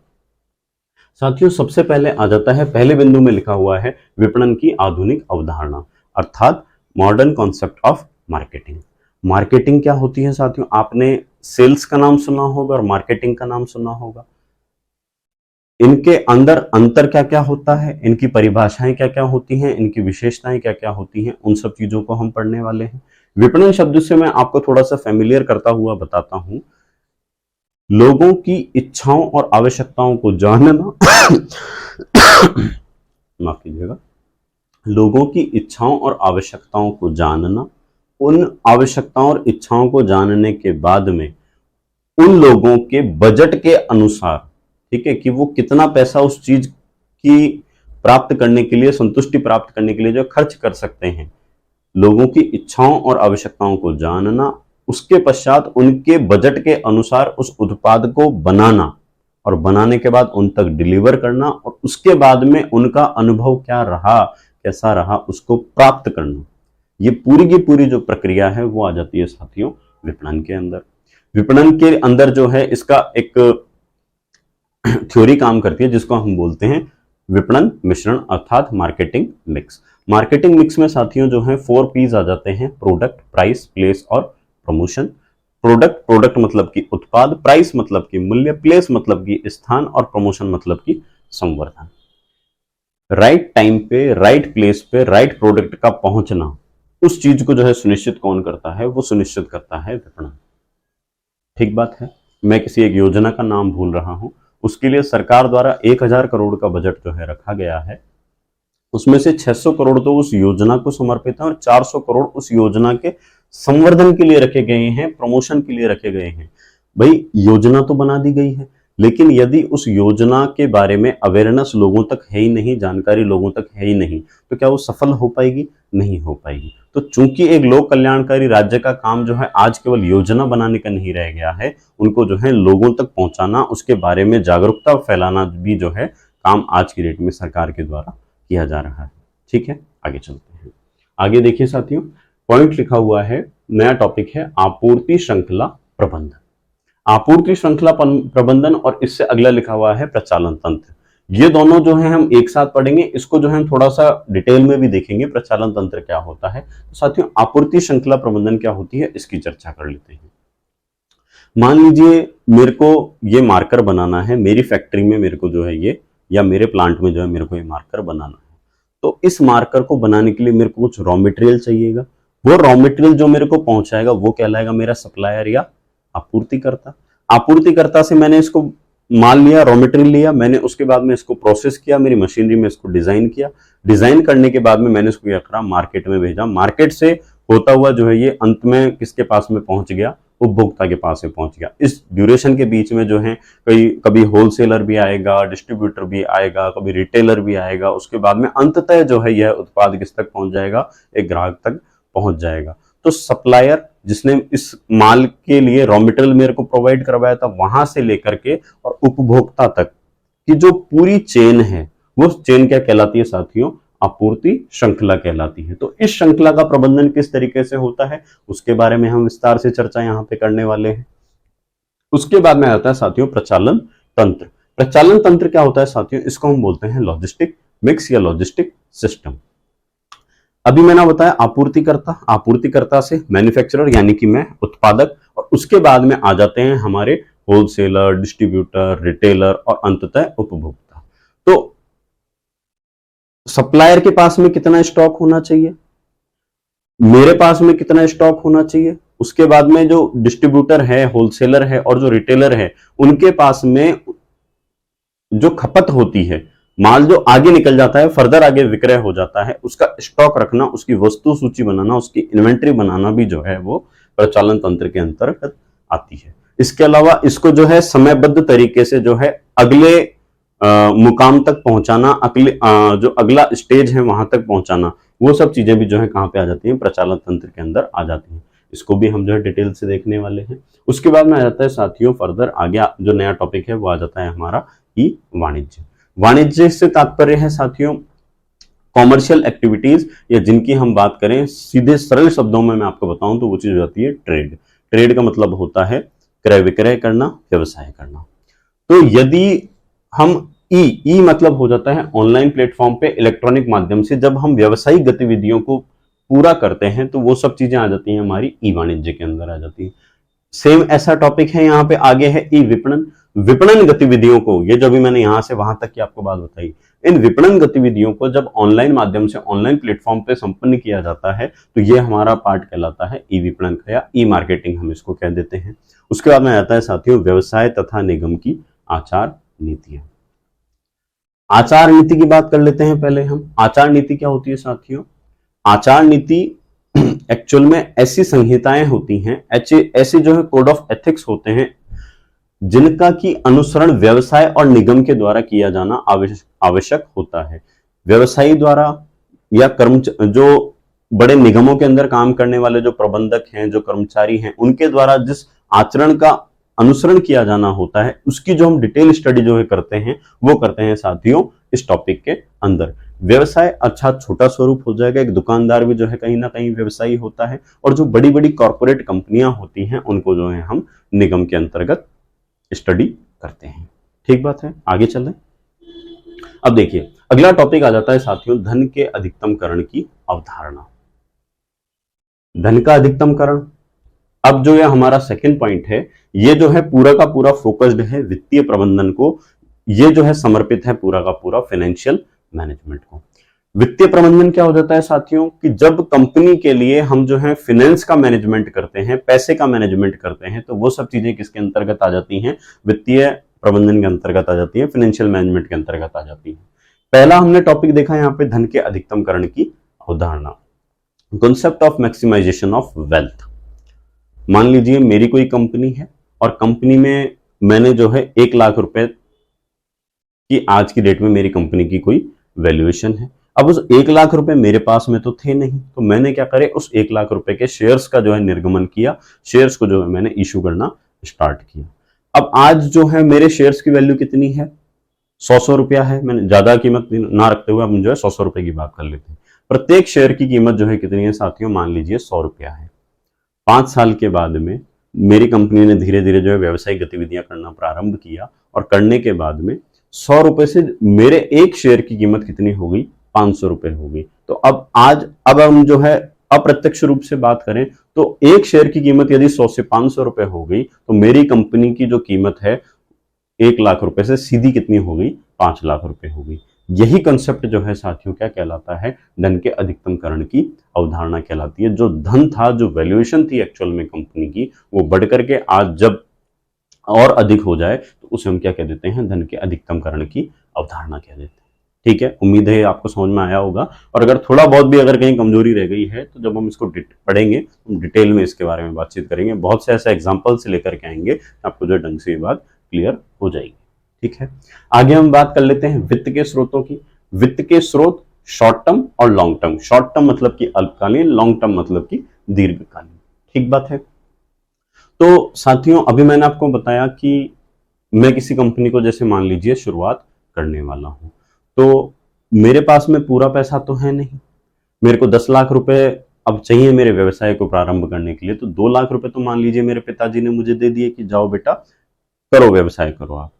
साथियों, सबसे पहले आ जाता है, पहले बिंदु में लिखा हुआ है विपणन की आधुनिक अवधारणा, अर्थात modern concept of marketing. Marketing क्या होती है साथियों? आपने सेल्स का नाम सुना होगा और मार्केटिंग का नाम सुना होगा। इनके अंदर अंतर क्या क्या होता है, इनकी परिभाषाएं क्या क्या होती हैं, इनकी विशेषताएं क्या क्या होती हैं, उन सब चीजों को हम पढ़ने वाले हैं। विपणन शब्द से मैं आपको थोड़ा सा फेमिलियर करता हुआ बताता हूं। लोगों की इच्छाओं और आवश्यकताओं को जानना माफ कीजिएगा, लोगों की इच्छाओं और आवश्यकताओं को जानना, उन आवश्यकताओं और इच्छाओं को जानने के बाद में उन लोगों के बजट के अनुसार, ठीक है, कि वो कितना पैसा उस चीज की प्राप्त करने के लिए, संतुष्टि प्राप्त करने के लिए जो खर्च कर सकते हैं, लोगों की इच्छाओं और आवश्यकताओं को जानना, उसके पश्चात उनके बजट के अनुसार उस उत्पाद को बनाना और बनाने के बाद उन तक डिलीवर करना और उसके बाद में उनका अनुभव क्या रहा, कैसा रहा, उसको प्राप्त करना। ये पूरी की पूरी जो प्रक्रिया है वो आ जाती है साथियों विपणन के अंदर। विपणन के अंदर जो है इसका एक थ्योरी काम करती है जिसको हम बोलते हैं विपणन मिश्रण, अर्थात मार्केटिंग मिक्स। मार्केटिंग मिक्स में साथियों जो है 4 P's आ जाते हैं, प्रोडक्ट, प्राइस, प्लेस और प्रमोशन। प्रोडक्ट मतलब कि उत्पाद, प्राइस मतलब कि मूल्य, प्लेस मतलब कि स्थान और प्रमोशन मतलब कि संवर्धन। राइट टाइम पे, राइट प्लेस पे, राइट प्रोडक्ट का पहुंचना, उस चीज को जो है सुनिश्चित कौन करता है? वो सुनिश्चित करता है विपणन। ठीक बात है। मैं किसी एक योजना का नाम भूल रहा हूं, उसके लिए सरकार द्वारा 1000 करोड़ का बजट जो है रखा गया है। उसमें से 600 करोड़ तो उस योजना को समर्पित है और 400 करोड़ उस योजना के संवर्धन के लिए रखे गए हैं, प्रमोशन के लिए रखे गए हैं। भाई योजना तो बना दी गई है, लेकिन यदि उस योजना के बारे में अवेयरनेस लोगों तक है ही नहीं, जानकारी लोगों तक है ही नहीं, तो क्या वो सफल हो पाएगी? नहीं हो पाएगी। तो चूंकि एक लोक कल्याणकारी राज्य का काम जो है आज केवल योजना बनाने का नहीं रह गया है, उनको जो है लोगों तक पहुंचाना, उसके बारे में जागरूकता फैलाना भी जो है काम आज की डेट में सरकार के द्वारा किया जा रहा है। ठीक है, आगे चलते हैं। आगे देखिए साथियों, पॉइंट लिखा हुआ है, नया टॉपिक है आपूर्ति श्रृंखला प्रबंधन। आपूर्ति श्रृंखला प्रबंधन और इससे अगला लिखा हुआ है प्रचालन तंत्र। ये दोनों जो है हम एक साथ पढ़ेंगे, इसको जो है थोड़ा सा डिटेल में भी देखेंगे, प्रचालन तंत्र क्या होता है। तो साथियों आपूर्ति श्रृंखला प्रबंधन क्या होती है, इसकी चर्चा कर लेते हैं। मान लीजिए मेरे को ये मार्कर बनाना है, मेरी फैक्ट्री में मेरे को जो है ये, या मेरे प्लांट में जो है मेरे को ये मार्कर बनाना है। तो इस मार्कर को बनाने के लिए मेरे को कुछ रॉ मटेरियल चाहिएगा। वो रॉ मटेरियल जो मेरे को पहुंचाएगा वो कहलाएगा मेरा सप्लायर या आपूर्तिकर्ता। आपूर्तिकर्ता से मैंने इसको माल लिया, रॉ मटेरियल लिया, मैंने उसके बाद में इसको प्रोसेस किया, मेरी मशीनरी में इसको डिजाइन किया। डिजाइन करने के बाद में मैंने इसको क्या करा, मार्केट में भेजा। मार्केट से होता हुआ जो है ये अंत में किसके पास में पहुंच गया, उपभोक्ता के पास में पहुंच गया। इस ड्यूरेशन के बीच में जो है कभी होलसेलर भी आएगा, डिस्ट्रीब्यूटर भी आएगा, कभी रिटेलर भी आएगा, उसके बाद में अंततः जो है यह उत्पाद किस तक पहुंच जाएगा, एक ग्राहक तक पहुंच जाएगा। तो सप्लायर जिसने इस माल के लिए रॉ मटेरियल मेरे को प्रोवाइड करवाया था, वहां से लेकर के और उपभोक्ता तक की जो पूरी चेन है, वो चेन क्या कहलाती है साथियों, आपूर्ति श्रृंखला कहलाती है। तो इस श्रृंखला का प्रबंधन किस तरीके से होता है, उसके बारे में हम विस्तार से चर्चा यहां पे करने वाले हैं। उसके बाद में आता है साथियों प्रचालन तंत्र। प्रचालन तंत्र क्या होता है साथियों, इसको हम बोलते हैं लॉजिस्टिक मिक्स या लॉजिस्टिक सिस्टम। अभी मैंने बताया आपूर्तिकर्ता, आपूर्तिकर्ता से मैन्युफैक्चरर यानी कि मैं उत्पादक, और उसके बाद में आ जाते हैं हमारे होलसेलर, डिस्ट्रीब्यूटर, रिटेलर और अंततः उपभोक्ता। तो सप्लायर के पास में कितना स्टॉक होना चाहिए, मेरे पास में कितना स्टॉक होना चाहिए, उसके बाद में जो डिस्ट्रीब्यूटर है, होलसेलर है और जो रिटेलर है, उनके पास में जो खपत होती है, माल जो आगे निकल जाता है, फर्दर आगे विक्रय हो जाता है, उसका स्टॉक रखना, उसकी वस्तु सूची बनाना, उसकी इन्वेंट्री बनाना भी जो है वो प्रचालन तंत्र के अंतर्गत आती है। इसके अलावा इसको जो है समयबद्ध तरीके से जो है अगले मुकाम तक पहुंचाना, जो अगला स्टेज है वहां तक पहुंचाना, वो सब चीजें भी जो है कहां पे आ जाती हैं, प्रचालन तंत्र के अंदर आ जाती हैं। इसको भी हम जो है डिटेल से देखने वाले हैं। उसके बाद में आ जाता है साथियों फर्दर आगे जो नया टॉपिक है वो आ जाता है हमारा ई वाणिज्य। वाणिज्य से तात्पर्य है साथियों कॉमर्शियल एक्टिविटीज, या जिनकी हम बात करें सीधे सरल शब्दों में मैं आपको बताऊं तो वो चीज हो जाती है ट्रेड। ट्रेड का मतलब होता है क्रय विक्रय करना, व्यवसाय करना। तो यदि हम ई मतलब हो जाता है ऑनलाइन प्लेटफॉर्म पे इलेक्ट्रॉनिक माध्यम से जब हम व्यवसायिक गतिविधियों को पूरा करते हैं, तो वो सब चीजें आ जाती हैं हमारी ई वाणिज्य के अंदर आ जाती है। सेम ऐसा टॉपिक है यहाँ पे आगे है ई विपणन। विपणन गतिविधियों को, ये जो भी मैंने यहां से वहां तक की आपको बात बताई, इन विपणन गतिविधियों को जब ऑनलाइन माध्यम से ऑनलाइन प्लेटफॉर्म पे संपन्न किया जाता है, तो ये हमारा पार्ट कहलाता है ई विपणन का, या ई मार्केटिंग हम इसको कह देते हैं। उसके बाद में आता है साथियों व्यवसाय तथा निगम की आचार नीतियां। आचार नीति की बात कर लेते हैं पहले हम। आचार नीति क्या होती है साथियों, आचार नीति एक्चुअल में ऐसी संहिताएं होती हैं, ऐसे जो है कोड ऑफ एथिक्स होते हैं, जिनका की अनुसरण व्यवसाय और निगम के द्वारा किया जाना आवश्यक होता है। व्यवसायी द्वारा या जो बड़े निगमों के अंदर काम करने वाले जो प्रबंधक हैं, जो कर्मचारी हैं, उनके द्वारा जिस आचरण का अनुसरण किया जाना होता है, उसकी जो हम डिटेल स्टडी जो है करते हैं, वो करते हैं साथियों इस टॉपिक के अंदर। व्यवसाय अच्छा छोटा स्वरूप हो जाएगा, एक दुकानदार भी जो है कहीं ना कहीं व्यवसायी होता है, और जो बड़ी बड़ी कॉर्पोरेट कंपनियां होती हैं उनको जो है हम निगम के अंतर्गत स्टडी करते हैं। ठीक बात है, आगे चलें। अब देखिए अगला टॉपिक आ जाता है साथियों धन के अधिकतमकरण की अवधारणा। धन का अधिकतमकरण, अब जो है हमारा सेकंड पॉइंट है, ये जो है पूरा का पूरा फोकस्ड है वित्तीय प्रबंधन को, ये जो है समर्पित है पूरा का पूरा फाइनेंशियल मैनेजमेंट को। वित्तीय प्रबंधन क्या हो जाता है साथियों कि जब कंपनी के लिए हम जो है फाइनेंस का मैनेजमेंट करते हैं, पैसे का मैनेजमेंट करते हैं, तो वो सब चीजें किसके अंतर्गत आ जाती हैं? वित्तीय प्रबंधन के अंतर्गत आ जाती है, फाइनेंशियल मैनेजमेंट के अंतर्गत आ जाती है। पहला हमने टॉपिक देखा यहाँ पे धन के अधिकतमकरण की अवधारणा, concept of maximisation of wealth. मान लीजिए मेरी कोई कंपनी है और कंपनी में मैंने जो है 1 लाख रुपए की आज की डेट में मेरी कंपनी की कोई वैल्यूएशन है। अब उस 1 लाख रुपए मेरे पास में तो थे नहीं, तो मैंने क्या करे, उस 1 लाख रुपए के शेयर्स का जो है निर्गमन किया, शेयर्स को जो है मैंने इशू करना स्टार्ट किया। अब आज जो है मेरे शेयर्स की वैल्यू कितनी है? 100 रुपया है। मैंने ज्यादा कीमत ना रखते हुए हम जो है 100 रुपए की बात कर लेते हैं। प्रत्येक शेयर की कीमत जो है कितनी है साथियों? मान लीजिए 100 रुपया है। 5 साल के बाद में मेरी कंपनी ने धीरे धीरे जो है व्यवसायिक गतिविधियां करना प्रारंभ किया और करने के बाद में 100 रुपए से मेरे एक शेयर की कीमत कितनी हो गई? 500 रुपए हो गई। तो अब हम जो है अप्रत्यक्ष रूप से बात करें तो एक शेयर की कीमत यदि 100 से 500 रुपए हो गई तो मेरी कंपनी की जो कीमत है 1 लाख रुपए से सीधी कितनी हो गई? 5 लाख रुपए हो गई। यही कंसेप्ट जो है साथियों क्या कहलाता है? धन के अधिकतमकरण की अवधारणा कहलाती है। जो धन था, जो वैल्यूएशन थी एक्चुअल में कंपनी की, वो बढ़ करके आज जब और अधिक हो जाए तो उसे हम क्या कह देते हैं? धन के अधिकतमकरण की अवधारणा कह देते हैं। ठीक है, उम्मीद है आपको समझ में आया होगा। और अगर थोड़ा बहुत भी अगर कहीं कमजोरी रह गई है तो जब हम इसको पढ़ेंगे हम डिटेल में इसके बारे में बातचीत करेंगे, बहुत से ऐसे एग्जाम्पल से लेकर के आएंगे, आपको जो ढंग से ये बात क्लियर हो जाएगी। ठीक है, आगे हम बात कर लेते हैं वित्त के स्रोतों की। वित्त के स्रोत शॉर्ट टर्म और लॉन्ग टर्म। शॉर्ट टर्म मतलब कि अल्पकालीन, लॉन्ग टर्म मतलब कि दीर्घकालीन। ठीक बात है। तो साथियों अभी मैंने आपको बताया कि मैं किसी कंपनी को जैसे मान लीजिए शुरुआत करने वाला हूं, तो मेरे पास में पूरा पैसा तो है नहीं, मेरे को 10 लाख रुपए अब चाहिए मेरे व्यवसाय को प्रारंभ करने के लिए। तो 2 लाख रुपए तो मान लीजिए मेरे पिताजी ने मुझे दे दिए कि जाओ बेटा करो, व्यवसाय करो आप।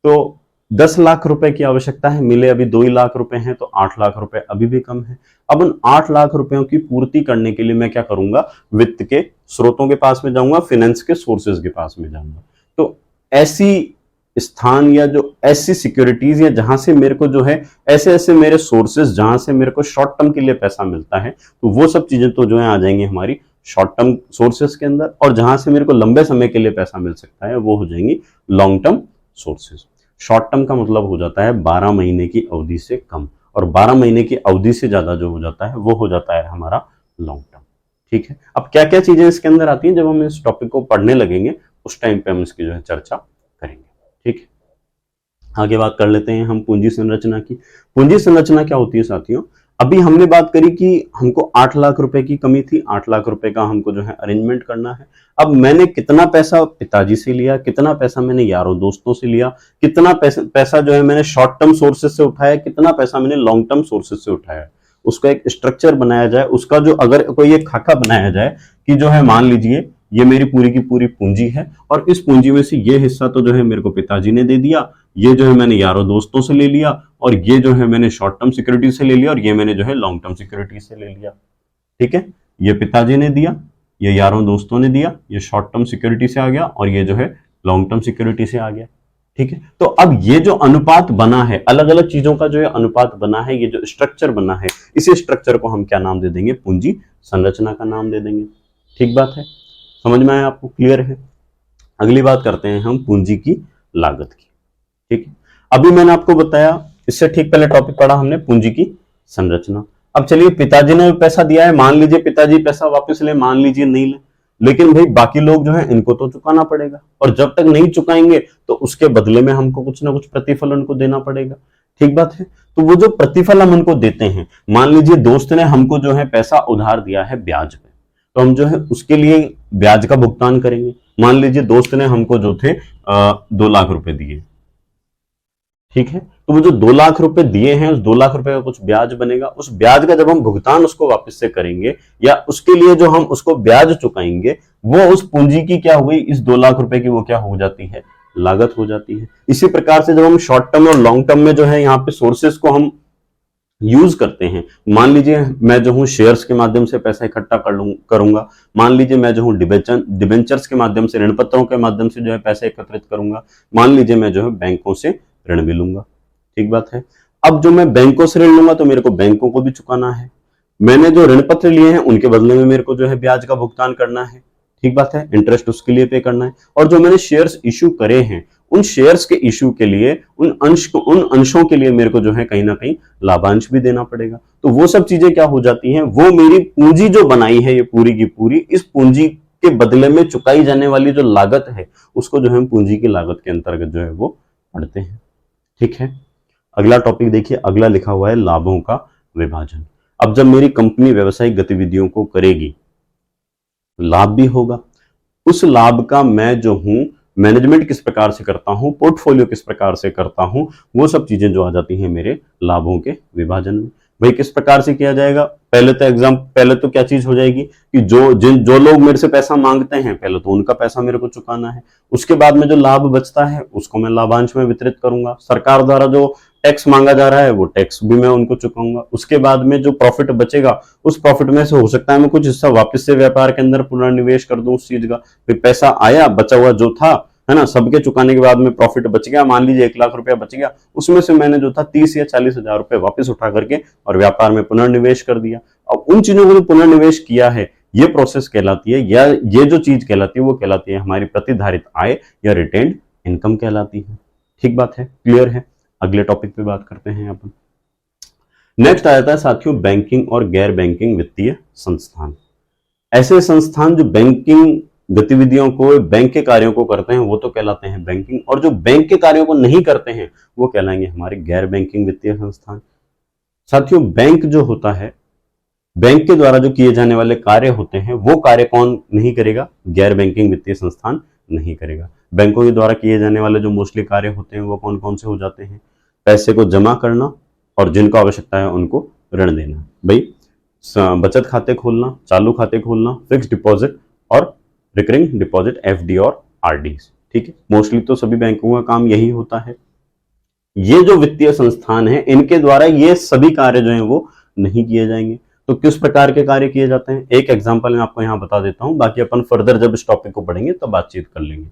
तो 10 लाख रुपए की आवश्यकता है, मिले अभी 2 ही लाख रुपए हैं, तो 8 लाख रुपए अभी भी कम है। अब उन 8 लाख रुपयों की पूर्ति करने के लिए मैं क्या करूंगा? वित्त के स्रोतों के पास में जाऊंगा, फाइनेंस के सोर्सेज के पास में जाऊंगा। तो ऐसी स्थान या जो ऐसी सिक्योरिटीज या जहां से मेरे को जो है ऐसे ऐसे मेरे सोर्सेज जहां से मेरे को शॉर्ट टर्म के लिए पैसा मिलता है, तो वो सब चीजें तो जो है आ जाएंगी हमारी शॉर्ट टर्म सोर्सेज के अंदर। और जहां से मेरे को लंबे समय के लिए पैसा मिल सकता है वो हो जाएंगी long term sources. Short term का मतलब हो जाता है 12 महीने की अवधि से कम, और 12 महीने की अवधि से ज्यादा जो हो जाता है वो हो जाता है हमारा लॉन्ग टर्म। ठीक है, अब क्या क्या चीजें इसके अंदर आती हैं जब हम इस टॉपिक को पढ़ने लगेंगे उस टाइम पे हम इसकी जो है चर्चा करेंगे। ठीक है, आगे बात कर लेते हैं हम पूंजी संरचना की। पूंजी संरचना क्या होती है साथियों? अभी हमने बात करी कि हमको 8 लाख रुपए की कमी थी, 8 लाख रुपए का हमको जो है अरेंजमेंट करना है। अब मैंने कितना पैसा पिताजी से लिया, कितना पैसा मैंने यारों दोस्तों से लिया, कितना पैसा जो है मैंने शॉर्ट टर्म सोर्सेज से उठाया, कितना पैसा मैंने लॉन्ग टर्म सोर्सेज से उठाया, उसका एक स्ट्रक्चर बनाया जाए। उसका जो अगर कोई एक खाका बनाया जाए कि जो है मान लीजिए ये मेरी पूरी की पूरी पूंजी है और इस पूंजी में से ये हिस्सा तो जो है मेरे को पिताजी ने दे दिया, ये जो है मैंने यारों दोस्तों से ले लिया, और ये जो है मैंने शॉर्ट टर्म सिक्योरिटी से ले लिया, और ये मैंने जो है लॉन्ग टर्म सिक्योरिटी से ले लिया। ठीक है, ये पिताजी ने दिया, ये यारों दोस्तों ने दिया, ये शॉर्ट टर्म सिक्योरिटी से आ गया, और ये जो है लॉन्ग टर्म सिक्योरिटी से आ गया। ठीक है, तो अब ये जो अनुपात बना है, अलग अलग चीजों का जो है अनुपात बना है, ये जो स्ट्रक्चर बना है, इसी स्ट्रक्चर को हम क्या नाम दे देंगे? पूंजी संरचना का नाम दे देंगे। ठीक बात है, समझ में आया आपको? क्लियर है? अगली बात करते हैं हम पूंजी की लागत की। ठीक है, अभी मैंने आपको बताया, इससे ठीक पहले टॉपिक पढ़ा हमने पूंजी की संरचना। अब चलिए पिताजी ने पैसा दिया है, मान लीजिए पिताजी पैसा वापस ले, मान लीजिए नहीं ले, लेकिन भाई बाकी लोग जो है इनको तो चुकाना पड़ेगा, और जब तक नहीं चुकाएंगे तो उसके बदले में हमको कुछ ना कुछ प्रतिफल उनको देना पड़ेगा। ठीक बात है, तो वो जो प्रतिफल हम उनको देते हैं, मान लीजिए दोस्त ने हमको जो है पैसा उधार दिया है ब्याज पे, तो हम जो है उसके लिए ब्याज का भुगतान करेंगे। मान लीजिए दोस्त ने हमको जो थे 2 लाख रुपए दिए। ठीक है, तो वो जो 2 लाख रुपए दिए हैं, उस 2 लाख रुपए का कुछ ब्याज बनेगा, उस ब्याज का जब हम भुगतान उसको वापस से करेंगे या उसके लिए जो हम उसको ब्याज चुकाएंगे, वो उस पूंजी की क्या हो गई? इस 2 लाख रुपए की वो क्या हो जाती है? लागत हो जाती है। इसी प्रकार से जब हम शॉर्ट टर्म और लॉन्ग टर्म में जो है यहाँ पे सोर्सेस को हम यूज करते हैं, मान लीजिए मैं जो हूं शेयर्स के माध्यम से पैसा इकट्ठा करूंगा, मान लीजिए मैं जो हूं डिबेंचर्स के माध्यम से, ऋण पत्रों के माध्यम से जो है पैसे एकत्रित करूंगा, मान लीजिए मैं जो है बैंकों से ऋण भी लूंगा। ठीक बात है। अब जो मैं बैंकों से ऋण लूंगा तो मेरे को बैंकों को भी चुकाना है, मैंने जो ऋण पत्र लिए हैं उनके बदले में मेरे को जो है ब्याज का भुगतान करना है, ठीक बात है, इंटरेस्ट उसके लिए पे करना है, और जो मैंने शेयर्स इशू करे हैं उन शेयर्स के इशू के लिए उन अंशों के लिए मेरे को जो है कहीं ना कहीं लाभांश भी देना पड़ेगा। तो वो सब चीजें क्या हो जाती हैं, वो मेरी पूंजी जो बनाई है ये पूरी की पूरी, इस पूंजी के बदले में चुकाई जाने वाली जो लागत है उसको जो है हम पूंजी की लागत के अंतर्गत जो है वो पढ़ते हैं। ठीक है, अगला टॉपिक देखिए, अगला लिखा हुआ है लाभों का विभाजन। अब जब मेरी कंपनी व्यवसायिक गतिविधियों को करेगी, लाभ भी होगा, उस लाभ का मैं जो हूं मैनेजमेंट किस प्रकार से करता हूं, पोर्टफोलियो किस प्रकार से करता हूं, वो सब चीजें जो आ जाती हैं मेरे लाभों के विभाजन में। भाई किस प्रकार से किया जाएगा, पहले तो क्या चीज हो जाएगी कि जो लोग मेरे से पैसा मांगते हैं पहले तो उनका पैसा मेरे को चुकाना है, उसके बाद में जो लाभ बचता है उसको मैं लाभांश में वितरित करूंगा, सरकार द्वारा जो टैक्स मांगा जा रहा है वो टैक्स भी मैं उनको चुकाऊंगा, उसके बाद में जो प्रॉफिट बचेगा उस प्रॉफिट में से हो सकता है मैं कुछ हिस्सा वापस से व्यापार के अंदर पुनर्निवेश कर दूं उस चीज का। फिर पैसा आया, बचा हुआ जो था है ना, सबके चुकाने के बाद में प्रॉफिट बच गया, मान लीजिए 1 लाख रुपया बच गया, उसमें से मैंने जो था 30 या 40 हजार रुपए वापस उठा करके और व्यापार में पुनर्निवेश कर दिया। अब उन चीजों को जो पुनर्निवेश किया है ये प्रोसेस कहलाती है, या ये जो चीज कहलाती है वो कहलाती है हमारी प्रतिधारित आय या रिटेन्ड इनकम कहलाती है। ठीक बात है, क्लियर है। अगले टॉपिक पे बात करते हैं अपन। नेक्स्ट आ जाता है साथियों बैंकिंग और गैर बैंकिंग वित्तीय संस्थान। ऐसे संस्थान जो बैंकिंग गतिविधियों को, बैंक के कार्यों को करते हैं वो तो कहलाते हैं बैंकिंग, और जो बैंक के कार्यों को नहीं करते हैं वो कहलाएंगे हमारे गैर बैंकिंग वित्तीय संस्थान। साथियों बैंक जो होता है, बैंक के द्वारा जो किए जाने वाले कार्य होते हैं वो कार्य कौन नहीं करेगा, गैर बैंकिंग वित्तीय संस्थान नहीं करेगा। बैंकों के द्वारा किए जाने वाले जो मोस्टली कार्य होते हैं वो कौन कौन से हो जाते हैं, पैसे को जमा करना और जिनको आवश्यकता है उनको ऋण देना। भाई बचत खाते खोलना, चालू खाते खोलना, फिक्स डिपॉजिट और रिकरिंग डिपॉजिट, एफडी और आरडी। ठीक है, मोस्टली तो सभी बैंकों का काम यही होता है। ये जो वित्तीय संस्थान है इनके द्वारा ये सभी कार्य जो है वो नहीं किए जाएंगे। तो किस प्रकार के कार्य किए जाते हैं, एक एग्जांपल मैं आपको यहां बता देता हूं, बाकी अपन फर्दर जब इस टॉपिक को पढ़ेंगे तो बातचीत कर लेंगे।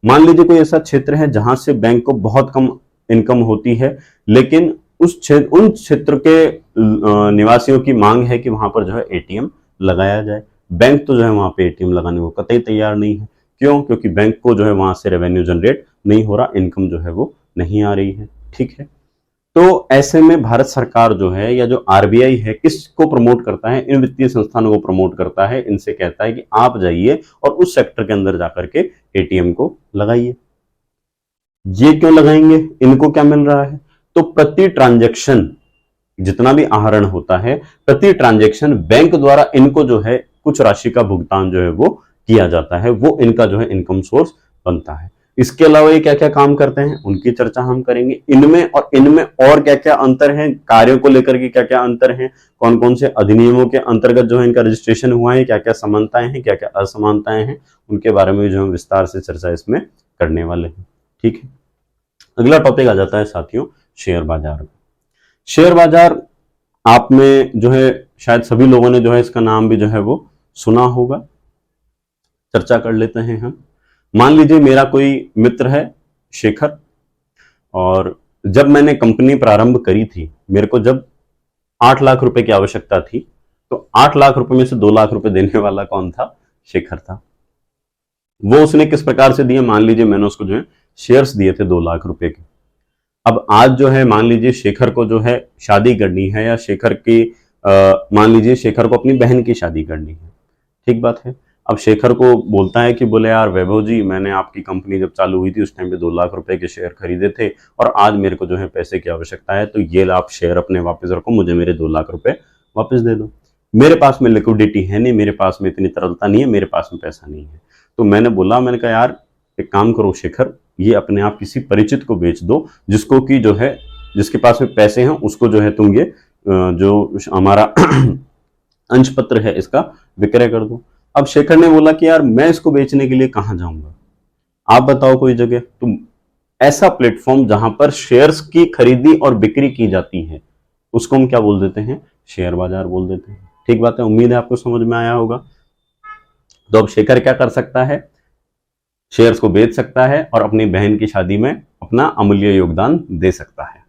मान लीजिए कोई ऐसा क्षेत्र है जहां से बैंक को बहुत कम इनकम होती है, लेकिन उन क्षेत्र के निवासियों की मांग है कि वहां पर जो है एटीएम लगाया जाए। बैंक तो जो है वहां पे एटीएम लगाने को कतई तैयार नहीं है। क्यों? क्योंकि बैंक को जो है वहां से रेवेन्यू जनरेट नहीं हो रहा, इनकम जो है वो नहीं आ रही है। ठीक है, तो ऐसे में भारत सरकार जो है या जो आरबीआई है किसको प्रमोट करता है, इन वित्तीय संस्थानों को प्रमोट करता है। इनसे कहता है कि आप जाइए और उस सेक्टर के अंदर जाकर के एटीएम को लगाइए। ये क्यों लगाएंगे, इनको क्या मिल रहा है, तो प्रति ट्रांजैक्शन जितना भी आहरण होता है, प्रति ट्रांजैक्शन बैंक द्वारा इनको जो है कुछ राशि का भुगतान जो है वो किया जाता है, वो इनका जो है इनकम सोर्स बनता है। इसके अलावा ये क्या क्या काम करते हैं उनकी चर्चा हम करेंगे। इनमें और क्या क्या अंतर है, कार्यों को लेकर के क्या क्या अंतर है, कौन कौन से अधिनियमों के अंतर्गत जो है इनका रजिस्ट्रेशन हुआ है, क्या क्या समानताएं हैं, क्या क्या असमानताएं हैं, उनके बारे में जो हम विस्तार से चर्चा इसमें करने वाले हैं। ठीक है, अगला टॉपिक आ जाता है साथियों शेयर बाजार। शेयर बाजार आप में जो है शायद सभी लोगों ने जो है इसका नाम भी जो है वो सुना होगा। चर्चा कर लेते हैं हम। मान लीजिए मेरा कोई मित्र है शेखर, और जब मैंने कंपनी प्रारंभ करी थी, मेरे को जब 8 लाख रुपए की आवश्यकता थी, तो 8 लाख रुपए में से 2 लाख रुपए देने वाला कौन था, शेखर था। वो उसने किस प्रकार से दिए, मान लीजिए मैंने उसको जो है शेयर्स दिए थे 2 लाख रुपए के। अब आज जो है मान लीजिए शेखर को जो है शादी करनी है, या शेखर की मान लीजिए शेखर को अपनी बहन की शादी करनी है। ठीक बात है। अब शेखर को बोलता है कि बोले यार वैभव जी, मैंने आपकी कंपनी जब चालू हुई थी उस टाइम पे 2 लाख रुपए के शेयर खरीदे थे, और आज मेरे को जो है पैसे की आवश्यकता है, तो ये आप शेयर अपने वापस रखो, मुझे मेरे 2 लाख रुपए वापस दे दो। मेरे पास में लिक्विडिटी है नहीं, मेरे पास में इतनी तरलता नहीं है, मेरे पास में पैसा नहीं है। तो मैंने कहा यार एक काम करो शेखर, ये अपने आप किसी परिचित को बेच दो, जिसको कि जो है जिसके पास में पैसे हैं उसको जो है तुम ये जो हमारा अंश पत्र है इसका विक्रय कर दो। अब शेखर ने बोला कि यार मैं इसको बेचने के लिए कहां जाऊंगा, आप बताओ कोई जगह। तो ऐसा प्लेटफॉर्म जहां पर शेयर्स की खरीदी और बिक्री की जाती है उसको हम क्या बोल देते हैं, शेयर बाजार बोल देते हैं। ठीक बात है, उम्मीद है आपको समझ में आया होगा। तो अब शेखर क्या कर सकता है, शेयर्स को बेच सकता है और अपनी बहन की शादी में अपना अमूल्य योगदान दे सकता है।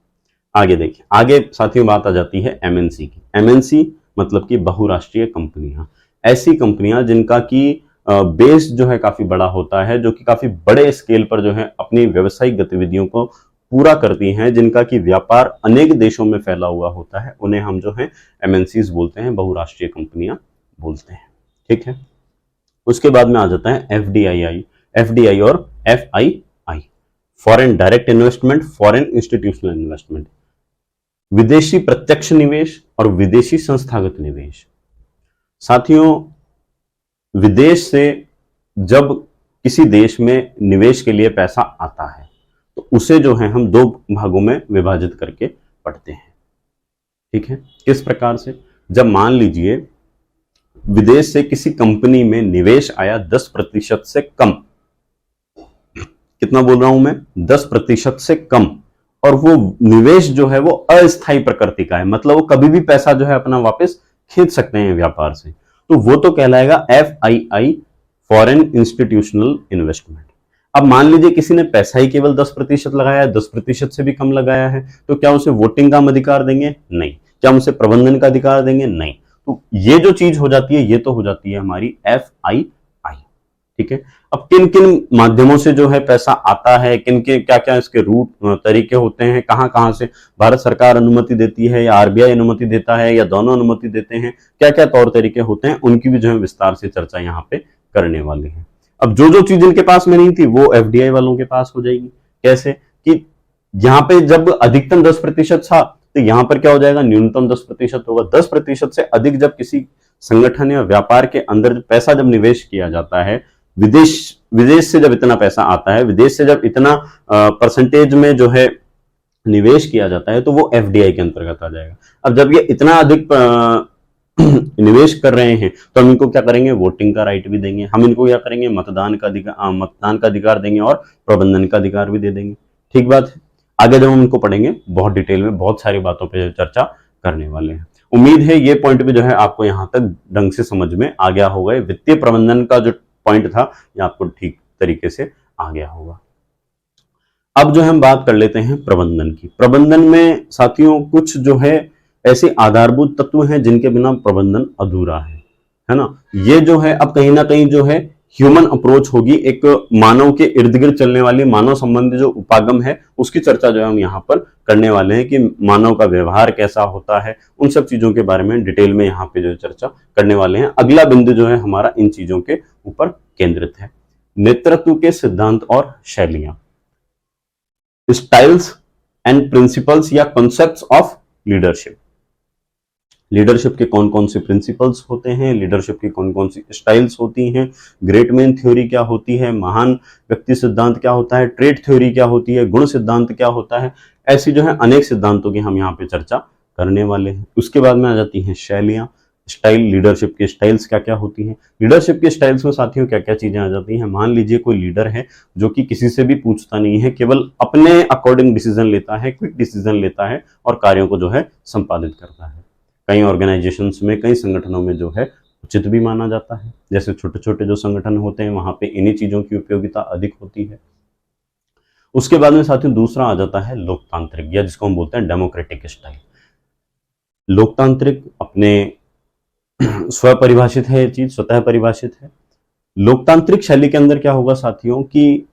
आगे देखिए, आगे साथियों बात आ जाती है एमएनसी की। एमएनसी मतलब कि बहुराष्ट्रीय कंपनियां, ऐसी कंपनियां जिनका की बेस जो है काफी बड़ा होता है, जो कि काफी बड़े स्केल पर जो है अपनी व्यवसायिक गतिविधियों को पूरा करती हैं, जिनका की व्यापार अनेक देशों में फैला हुआ होता है, उन्हें हम जो है एमएनसीज बोलते हैं, बहुराष्ट्रीय कंपनियां बोलते हैं। ठीक है, उसके बाद में आ जाता है एफडीआई, एफडीआई और FII, foreign direct investment, foreign institutional investment, विदेशी प्रत्यक्ष निवेश और विदेशी संस्थागत निवेश। साथियों, विदेश से जब किसी देश में निवेश के लिए पैसा आता है तो उसे जो है हम दो भागों में विभाजित करके पढ़ते हैं। ठीक है, किस प्रकार से? जब मान लीजिए विदेश से किसी कंपनी में निवेश आया 10% से कम, कितना बोल रहा हूं मैं, 10% से कम, और वो निवेश जो है वो अस्थायी प्रकृति का है, मतलब वो कभी भी पैसा जो है अपना वापस खींच सकते हैं व्यापार से, तो वो तो कहलाएगा एफआईआई, फॉरेन इंस्टीट्यूशनल इन्वेस्टमेंट। अब मान लीजिए किसी ने पैसा ही केवल 10% लगाया है, 10% से भी कम लगाया है, तो क्या उसे वोटिंग का अधिकार देंगे? नहीं। क्या उसे प्रबंधन का अधिकार देंगे? नहीं। तो ये जो चीज हो जाती है, ये तो हो जाती है हमारी एफआईआई। ठीक है, अब किन किन माध्यमों से जो है पैसा आता है, किन के क्या क्या इसके रूट तरीके होते हैं, कहां कहां से भारत सरकार अनुमति देती है या आरबीआई अनुमति देता है या दोनों अनुमति देते हैं, क्या क्या तौर तरीके होते हैं, उनकी भी जो है विस्तार से चर्चा यहाँ पे करने वाले हैं। अब जो जो चीज इनके पास में नहीं थी वो एफडीआई वालों के पास हो जाएगी। कैसे? कि यहाँ पे जब अधिकतम 10% था तो यहाँ पर क्या हो जाएगा, न्यूनतम 10% होगा। 10% से अधिक जब किसी संगठन या व्यापार के अंदर पैसा जब निवेश किया जाता है, विदेश से जब इतना पैसा आता है, विदेश से जब इतना परसेंटेज में जो है निवेश किया जाता है, तो वो एफडीआई के अंतर्गत आ जाएगा। अब जब ये इतना अधिक निवेश कर रहे हैं तो हम इनको क्या करेंगे, वोटिंग का राइट भी देंगे, हम इनको क्या करेंगे, मतदान का अधिकार देंगे और प्रबंधन का अधिकार भी दे देंगे। ठीक बात है। आगे जब हम इनको पढ़ेंगे बहुत डिटेल में बहुत सारी बातों पर चर्चा करने वाले हैं। उम्मीद है ये पॉइंट भी जो है आपको यहां तक ढंग से समझ में आ गया होगा। वित्तीय प्रबंधन का जो पॉइंट था ये आपको ठीक तरीके से आ गया होगा। अब जो हम बात कर लेते हैं प्रबंधन की। प्रबंधन में साथियों कुछ जो है ऐसे आधारभूत तत्व हैं जिनके बिना प्रबंधन अधूरा है ना। ये जो है अब कहीं ना कहीं जो है ह्यूमन अप्रोच होगी, एक मानव के इर्द गिर्द चलने वाली मानव संबंधी जो उपागम है उसकी चर्चा जो है हम यहाँ पर करने वाले हैं कि मानव का व्यवहार कैसा होता है, उन सब चीजों के बारे में डिटेल में यहाँ पे जो चर्चा करने वाले हैं। अगला बिंदु जो है हमारा इन चीजों के ऊपर केंद्रित है। नेतृत्व के सिद्धांत और शैलियां, स्टाइल्स एंड प्रिंसिपल्स या कॉन्सेप्ट्स ऑफ लीडरशिप। लीडरशिप के कौन कौन से प्रिंसिपल्स होते हैं, लीडरशिप की कौन कौन सी स्टाइल्स होती हैं, ग्रेट मैन थ्योरी क्या होती है, महान व्यक्ति सिद्धांत क्या होता है, ट्रेट थ्योरी क्या होती है, गुण सिद्धांत क्या होता है, ऐसी जो है अनेक सिद्धांतों की हम यहाँ पे चर्चा करने वाले हैं। उसके बाद में आ जाती हैं शैलियां, स्टाइल, लीडरशिप की स्टाइल्स क्या क्या होती हैं। लीडरशिप की स्टाइल्स में साथियों क्या क्या चीजें आ जाती हैं। मान लीजिए कोई लीडर है जो कि किसी से भी पूछता नहीं है, केवल अपने अकॉर्डिंग डिसीजन लेता है, क्विक डिसीजन लेता है और कार्यों को जो है संपादित करता है। कई ऑर्गेनाइजेशंस में, कई संगठनों में जो है उचित भी माना जाता है। जैसे छोटे छोटे जो संगठन होते हैं वहां पे इन्हीं चीजों की उपयोगिता अधिक होती है। उसके बाद में साथियों दूसरा आ जाता है लोकतांत्रिक, या जिसको हम बोलते हैं डेमोक्रेटिक स्टाइल। लोकतांत्रिक अपने स्वपरिभाषित है, ये चीज स्वतः परिभाषित है। लोकतांत्रिक शैली के अंदर क्या होगा साथियों कि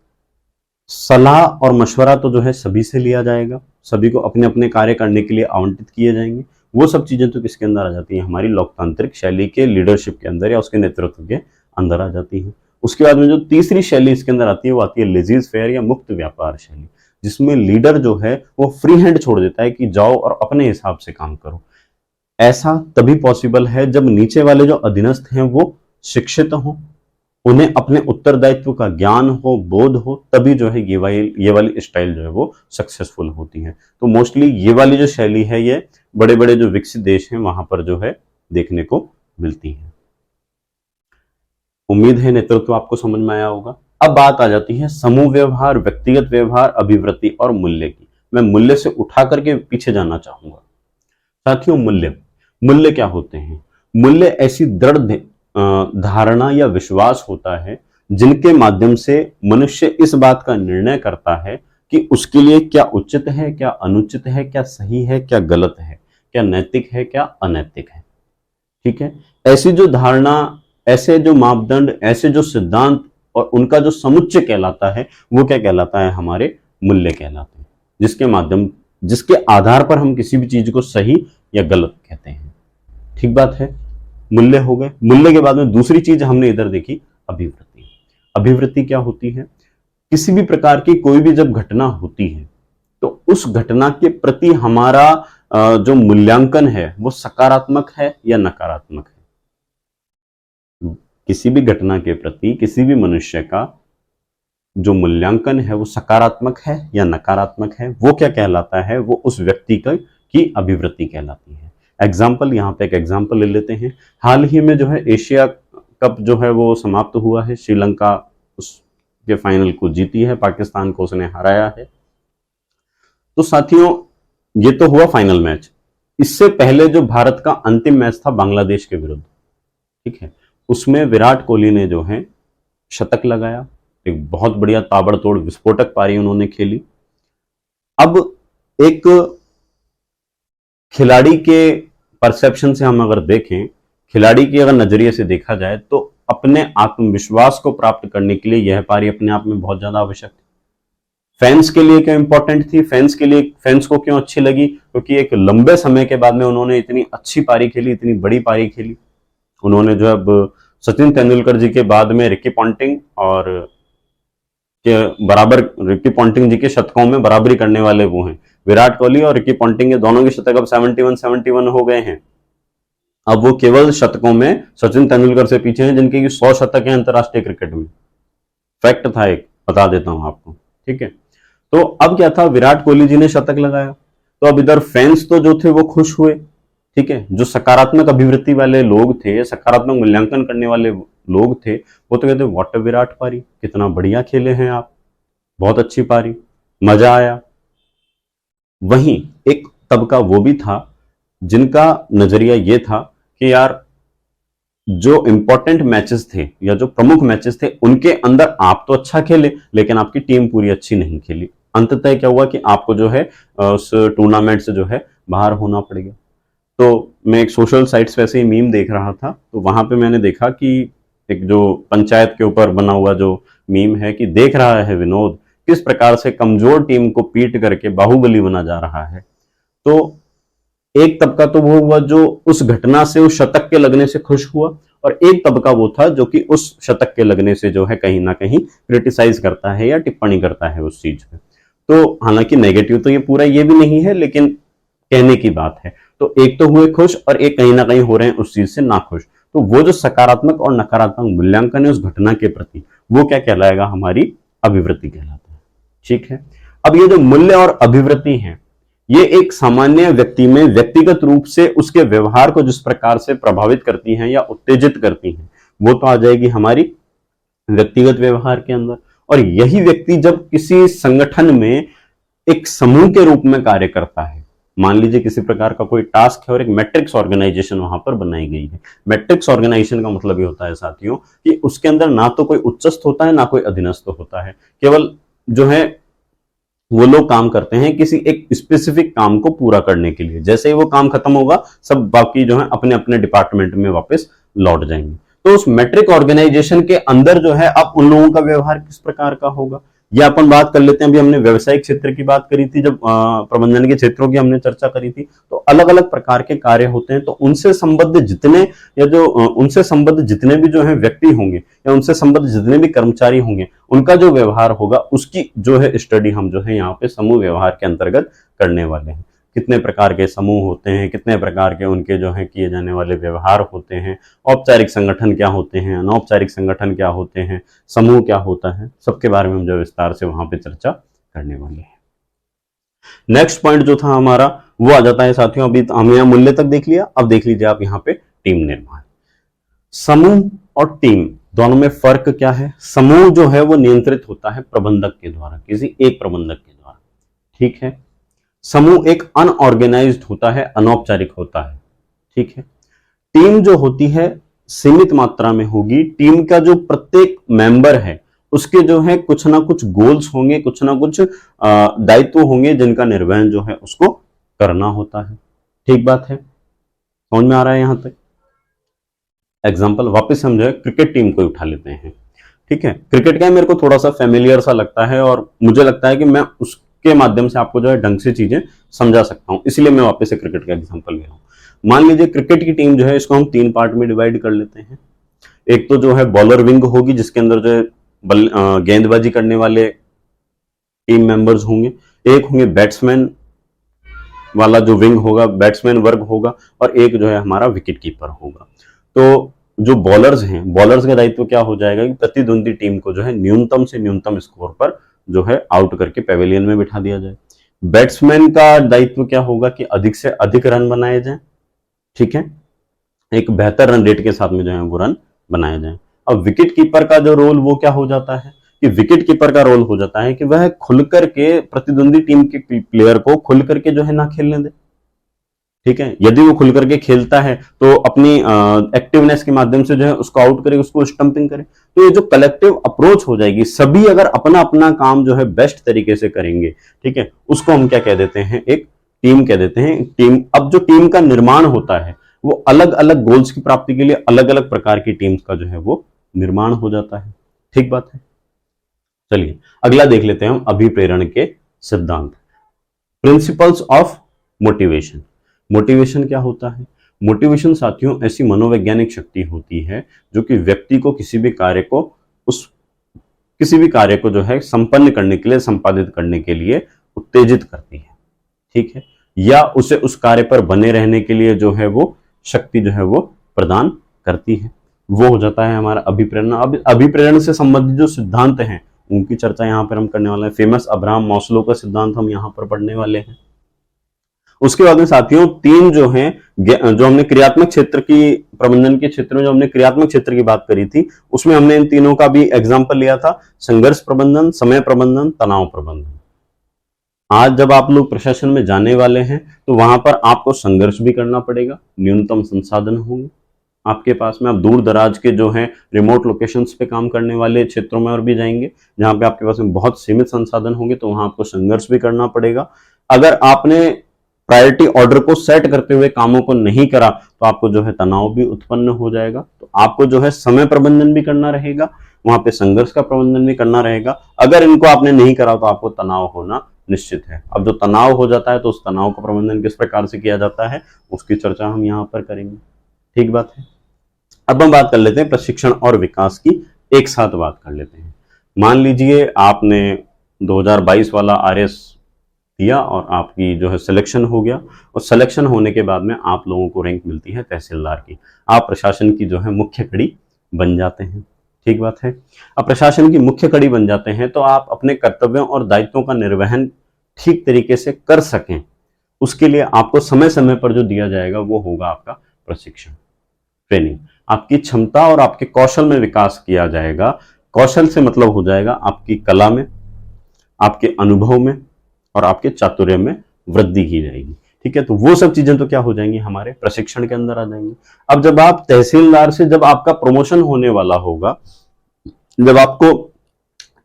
सलाह और मशवरा तो जो है सभी से लिया जाएगा, सभी को अपने अपने कार्य करने के लिए आवंटित किए जाएंगे। वो सब चीजें तो किसके अंदर आ जाती हैं, हमारी लोकतांत्रिक शैली के लीडरशिप के अंदर या उसके नेतृत्व के अंदर आ जाती हैं। उसके बाद में जो तीसरी शैली इसके अंदर आती है वो आती है लेजीज फेयर या मुक्त व्यापार शैली, जिसमें लीडर जो है वो फ्री हैंड छोड़ देता है कि जाओ और अपने हिसाब से काम करो। ऐसा तभी पॉसिबल है जब नीचे वाले जो अधीनस्थ हैं वो शिक्षित हों, उन्हें अपने उत्तरदायित्व का ज्ञान हो, बोध हो, तभी जो है ये वाली स्टाइल जो है वो सक्सेसफुल होती है। तो मोस्टली ये वाली जो शैली है ये बड़े बड़े जो विकसित देश हैं वहां पर जो है देखने को मिलती है। उम्मीद है नेतृत्व आपको समझ में आया होगा। अब बात आ जाती है समूह व्यवहार, व्यक्तिगत व्यवहार, अभिवृत्ति और मूल्य की। मैं मूल्य से उठा करके पीछे जाना चाहूंगा। साथियों मूल्य क्या होते हैं? मूल्य ऐसी दृढ़ धारणा या विश्वास होता है जिनके माध्यम से मनुष्य इस बात का निर्णय करता है कि उसके लिए क्या उचित है, क्या अनुचित है, क्या सही है, क्या गलत है, क्या नैतिक है, क्या अनैतिक है। ठीक है, ऐसी जो धारणा, ऐसे जो मापदंड, ऐसे जो सिद्धांत और उनका जो समुच्चय कहलाता है, वो क्या कहलाता है, हमारे मूल्य कहलाते हैं, जिसके आधार पर हम किसी भी चीज को सही या गलत कहते हैं। ठीक बात है, मूल्य हो गए। मूल्य के बाद में दूसरी चीज हमने इधर देखी, अभिवृत्ति। अभिवृत्ति क्या होती है, किसी भी प्रकार की कोई भी जब घटना होती है तो उस घटना के प्रति हमारा जो मूल्यांकन है वो सकारात्मक है या नकारात्मक है। किसी भी घटना के प्रति किसी भी मनुष्य का जो मूल्यांकन है वो सकारात्मक है या नकारात्मक है, वो क्या कहलाता है, वो उस व्यक्ति की अभिवृत्ति कहलाती है। एग्जाम्पल, यहाँ पे एक एग्जाम्पल ले लेते हैं। हाल ही में जो है एशिया कप जो है वो समाप्त हुआ है। श्रीलंका उसके फाइनल को जीती है, पाकिस्तान को उसने हराया है। तो साथियों, ये तो हुआ फाइनल मैच। इससे पहले जो भारत का अंतिम मैच था बांग्लादेश के विरुद्ध, ठीक है, उसमें विराट कोहली ने जो है शतक लगाया, एक बहुत बढ़िया ताबड़तोड़ विस्फोटक पारी उन्होंने खेली। अब एक खिलाड़ी के परसेप्शन से हम अगर देखें, खिलाड़ी के अगर नजरिए से देखा जाए तो अपने आत्मविश्वास को प्राप्त करने के लिए यह पारी अपने आप में बहुत ज्यादा आवश्यक थी। फैंस के लिए क्यों इंपॉर्टेंट थी, फैंस को क्यों अच्छी लगी, क्योंकि एक लंबे समय के बाद में उन्होंने इतनी अच्छी पारी खेली, इतनी बड़ी पारी खेली। उन्होंने जो अब सचिन तेंदुलकर जी के बाद में रिकी पॉन्टिंग और के बराबर, रिकी पॉन्टिंग जी के शतकों में बराबरी करने वाले वो हैं विराट कोहली, और रिकी पॉन्टिंग के दोनों के शतक अब 71 हो गए हैं। अब वो केवल शतकों में सचिन तेंदुलकर से पीछे हैं, जिनके 100 शतक हैं अंतरराष्ट्रीय क्रिकेट में। फैक्ट था, एक बता देता हूं आपको, ठीक है। तो अब क्या था, विराट कोहली जी ने शतक लगाया, तो अब इधर फैंस तो जो थे वो खुश हुए, ठीक है। जो सकारात्मक अभिवृत्ति वाले लोग थे, सकारात्मक मूल्यांकन करने वाले लोग थे, वो तो कहते व्हाट अ विराट पारी, कितना बढ़िया खेले हैं आप, बहुत अच्छी पारी, मजा आया। वहीं एक तबका वो भी था जिनका नजरिया ये था कि यार जो इंपॉर्टेंट मैचेस थे या जो प्रमुख मैचेस थे उनके अंदर आप तो अच्छा खेले, लेकिन आपकी टीम पूरी अच्छी नहीं खेली। अंततः क्या हुआ कि आपको जो है उस टूर्नामेंट से जो है बाहर होना पड़ गया। तो मैं एक सोशल साइट्स पे ऐसे ही मीम देख रहा था, तो वहां पे मैंने देखा कि एक जो पंचायत के ऊपर बना हुआ जो मीम है कि देख रहा है विनोद किस प्रकार से कमजोर टीम को पीट करके बाहुबली बना जा रहा है। तो एक तबका तो वो हुआ जो उस घटना से, उस शतक के लगने से खुश हुआ, और एक तबका वो था जो कि उस शतक के लगने से जो है कहीं ना कहीं क्रिटिसाइज करता है या टिप्पणी करता है उस चीज पे। तो हालांकि नेगेटिव तो ये पूरा ये भी नहीं है, लेकिन कहने की बात है। तो एक तो हुए खुश और एक कहीं ना कहीं हो रहे हैं उस चीज से नाखुश। तो वो जो सकारात्मक और नकारात्मक मूल्यांकन है उस घटना के प्रति, वो क्या कहलाएगा, हमारी अभिवृत्ति कहलाता है। ठीक है, अब ये जो मूल्य और अभिवृत्ति है, ये एक सामान्य व्यक्ति में व्यक्तिगत रूप से उसके व्यवहार को जिस प्रकार से प्रभावित करती हैं या उत्तेजित करती हैं, वो तो आ जाएगी हमारी व्यक्तिगत व्यवहार के अंदर। और यही व्यक्ति जब किसी संगठन में एक समूह के रूप में कार्य करता है, मान लीजिए किसी प्रकार का कोई टास्क है और एक मैट्रिक्स ऑर्गेनाइजेशन वहां पर बनाई गई है। मैट्रिक्स ऑर्गेनाइजेशन का मतलब ये होता है साथियों कि उसके अंदर ना तो कोई उच्चस्थ होता है ना कोई अधीनस्थ होता है, केवल जो है वो लोग काम करते हैं किसी एक स्पेसिफिक काम को पूरा करने के लिए। जैसे ही वो काम खत्म होगा, सब बाकी जो है अपने अपने डिपार्टमेंट में वापस लौट जाएंगे। तो उस मैट्रिक ऑर्गेनाइजेशन के अंदर जो है अब उन लोगों का व्यवहार किस प्रकार का होगा, ये अपन बात कर लेते हैं। अभी हमने व्यवसायिक क्षेत्र की बात करी थी, जब प्रबंधन के क्षेत्रों की हमने चर्चा करी थी, तो अलग अलग प्रकार के कार्य होते हैं। तो उनसे संबद्ध जितने या जो उनसे संबद्ध जितने भी जो है व्यक्ति होंगे या उनसे संबद्ध जितने भी कर्मचारी होंगे, उनका जो व्यवहार होगा उसकी जो है स्टडी हम जो है यहाँ पे समूह व्यवहार के अंतर्गत करने वाले हैं। कितने प्रकार के समूह होते हैं, कितने प्रकार के उनके जो है किए जाने वाले व्यवहार होते हैं, औपचारिक संगठन क्या होते हैं, अनौपचारिक संगठन क्या होते हैं, समूह क्या होता है, सबके बारे में हम जो विस्तार से वहां पे चर्चा करने वाले हैं। नेक्स्ट पॉइंट जो था हमारा वो आ जाता है साथियों, अभी हमने यहाँ मूल्य तक देख लिया, अब देख लीजिए आप यहाँ पे टीम निर्माण। समूह और टीम दोनों में फर्क क्या है। समूह जो है वो नियंत्रित होता है प्रबंधक के द्वारा, किसी एक प्रबंधक के द्वारा, ठीक है। समूह एक अनऑर्गेनाइज्ड होता है, अनौपचारिक होता है, ठीक है। टीम जो होती है सीमित मात्रा में होगी, टीम का जो प्रत्येक मेंबर है उसके जो है कुछ ना कुछ गोल्स होंगे, कुछ ना कुछ दायित्व होंगे जिनका निर्वहन जो है उसको करना होता है। ठीक बात है, समझ में आ रहा है यहां तक? एग्जाम्पल वापस हम जो है क्रिकेट टीम को उठा लेते हैं। ठीक है, क्रिकेट का मेरे को थोड़ा सा फेमिलियर सा लगता है और मुझे लगता है कि मैं उसके माध्यम से आपको जो है ढंग से चीजें समझा सकता हूं, इसलिए मैं वापस से क्रिकेट का एग्जाम्पल ले रहा हूं। मान लीजिए क्रिकेट की टीम जो है इसको हम 3 पार्ट में डिवाइड कर लेते हैं। एक तो जो है बॉलर विंग होगी जिसके अंदर जो है गेंदबाजी करने वाले टीम मेंबर्स होंगे, एक होंगे बैट्समैन वाला जो विंग होगा, बैट्समैन वर्ग होगा, और एक जो है हमारा विकेट कीपर होगा। तो जो बॉलर्स हैं, बॉलर्स का दायित्व क्या हो जाएगा कि प्रतिद्वंदी टीम को जो है न्यूनतम से न्यूनतम स्कोर पर जो है आउट करके पेविलियन में बिठा दिया जाए। बैट्समैन का दायित्व क्या होगा कि अधिक से अधिक रन बनाए जाए। ठीक है, एक बेहतर रन रेट के साथ में जो है वो रन बनाया जाए। अब विकेट कीपर का जो रोल वो क्या हो जाता है कि विकेट कीपर का रोल हो जाता है कि वह खुल करके प्रतिद्वंदी टीम के प्लेयर को खुल करके जो है ना खेलने दे। ठीक है, यदि वो खुल करके खेलता है तो अपनी एक्टिवनेस के माध्यम से जो है उसको आउट करे, उसको स्टंपिंग करे। तो ये जो कलेक्टिव अप्रोच हो जाएगी, सभी अगर अपना अपना काम जो है बेस्ट तरीके से करेंगे, ठीक है, उसको हम क्या कह देते हैं, एक टीम कह देते हैं। टीम, अब जो टीम का निर्माण होता है वो अलग अलग गोल्स की प्राप्ति के लिए अलग अलग प्रकार की टीम्स का जो है वो निर्माण हो जाता है। ठीक बात है। चलिए अगला देख लेते हैं हम अभिप्रेरण के सिद्धांत, प्रिंसिपल्स ऑफ मोटिवेशन। मोटिवेशन क्या होता है? मोटिवेशन साथियों ऐसी मनोवैज्ञानिक शक्ति होती है जो कि व्यक्ति को किसी भी कार्य को जो है संपन्न करने के लिए, संपादित करने के लिए उत्तेजित करती है। ठीक है, या उसे उस कार्य पर बने रहने के लिए जो है वो शक्ति जो है वो प्रदान करती है। वो हो जाता है हमारा अभिप्रेरण। अब अभिप्रेरण से संबंधित जो सिद्धांत हैं उनकी चर्चा यहां पर हम करने वाले हैं। फेमस अब्राहम मास्लो का सिद्धांत हम यहां पर पढ़ने वाले हैं। उसके बाद में साथियों तीन जो हैं, जो हमने क्रियात्मक क्षेत्र की, प्रबंधन के क्षेत्र में जो हमने क्रियात्मक क्षेत्र की बात करी थी, उसमें हमने इन तीनों का भी एग्जाम्पल लिया था, संघर्ष प्रबंधन, समय प्रबंधन, तनाव प्रबंधन। आज जब आप लोग प्रशासन में जाने वाले हैं तो वहां पर आपको संघर्ष भी करना पड़ेगा, न्यूनतम संसाधन होंगे आपके पास में। आप दूर दराज के जो है रिमोट लोकेशंस पे काम करने वाले क्षेत्रों में और भी जाएंगे जहां पे आपके पास में बहुत सीमित संसाधन होंगे, तो वहां आपको संघर्ष भी करना पड़ेगा। अगर आपने प्रायोरिटी ऑर्डर को सेट करते हुए कामों को नहीं करा तो आपको जो है तनाव भी उत्पन्न हो जाएगा। तो आपको जो है समय प्रबंधन भी करना रहेगा, वहां पे संघर्ष का प्रबंधन भी करना रहेगा। अगर इनको आपने नहीं करा तो आपको तनाव होना निश्चित है। अब जो तनाव हो जाता है तो उस तनाव का प्रबंधन किस प्रकार से किया जाता है उसकी चर्चा हम यहाँ पर करेंगे। ठीक बात है। अब हम बात कर लेते हैं प्रशिक्षण और विकास की, एक साथ बात कर लेते हैं। मान लीजिए आपने 2022 वाला आरएस दिया और आपकी जो है सिलेक्शन हो गया, और सिलेक्शन होने के बाद में आप लोगों को रैंक मिलती है तहसीलदार की। आप प्रशासन की जो है मुख्य कड़ी बन जाते हैं। ठीक बात है। अब प्रशासन की मुख्य कड़ी बन जाते हैं तो आप अपने कर्तव्यों और दायित्वों का निर्वहन ठीक तरीके से कर सकें, उसके लिए आपको समय समय पर जो दिया जाएगा वो होगा आपका प्रशिक्षण, ट्रेनिंग। आपकी क्षमता और आपके कौशल में विकास किया जाएगा। कौशल से मतलब हो जाएगा आपकी कला में, आपके अनुभव में और आपके चातुर्य में वृद्धि की जाएगी। ठीक है, तो वो सब चीजें तो क्या हो जाएंगी, हमारे प्रशिक्षण के अंदर आ जाएंगी। अब जब आप तहसीलदार से, जब आपका प्रमोशन होने वाला होगा, जब आपको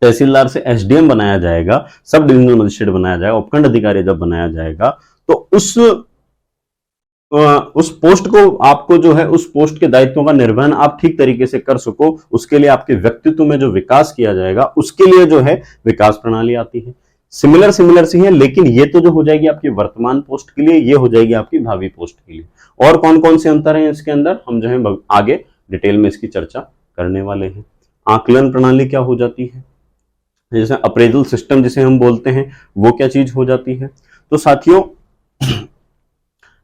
तहसीलदार से एसडीएम बनाया जाएगा, सब डिविजनल मजिस्ट्रेट बनाया जाएगा, उपखंड अधिकारी जब बनाया जाएगा, तो उस पोस्ट को, आपको जो है उस पोस्ट के दायित्वों का निर्वहन आप ठीक तरीके से कर सको, उसके लिए आपके व्यक्तित्व में जो विकास किया जाएगा उसके लिए जो है विकास प्रणाली आती है। सिमिलर सी है, लेकिन ये तो जो हो जाएगी आपकी वर्तमान पोस्ट के लिए, ये हो जाएगी आपकी भावी पोस्ट के लिए। और कौन कौन से अंतर हैं इसके अंदर, हम जो है आगे डिटेल में इसकी चर्चा करने वाले हैं। आकलन प्रणाली क्या हो जाती है, जैसे अप्रेजल सिस्टम जिसे हम बोलते हैं, वो क्या चीज हो जाती है। तो साथियों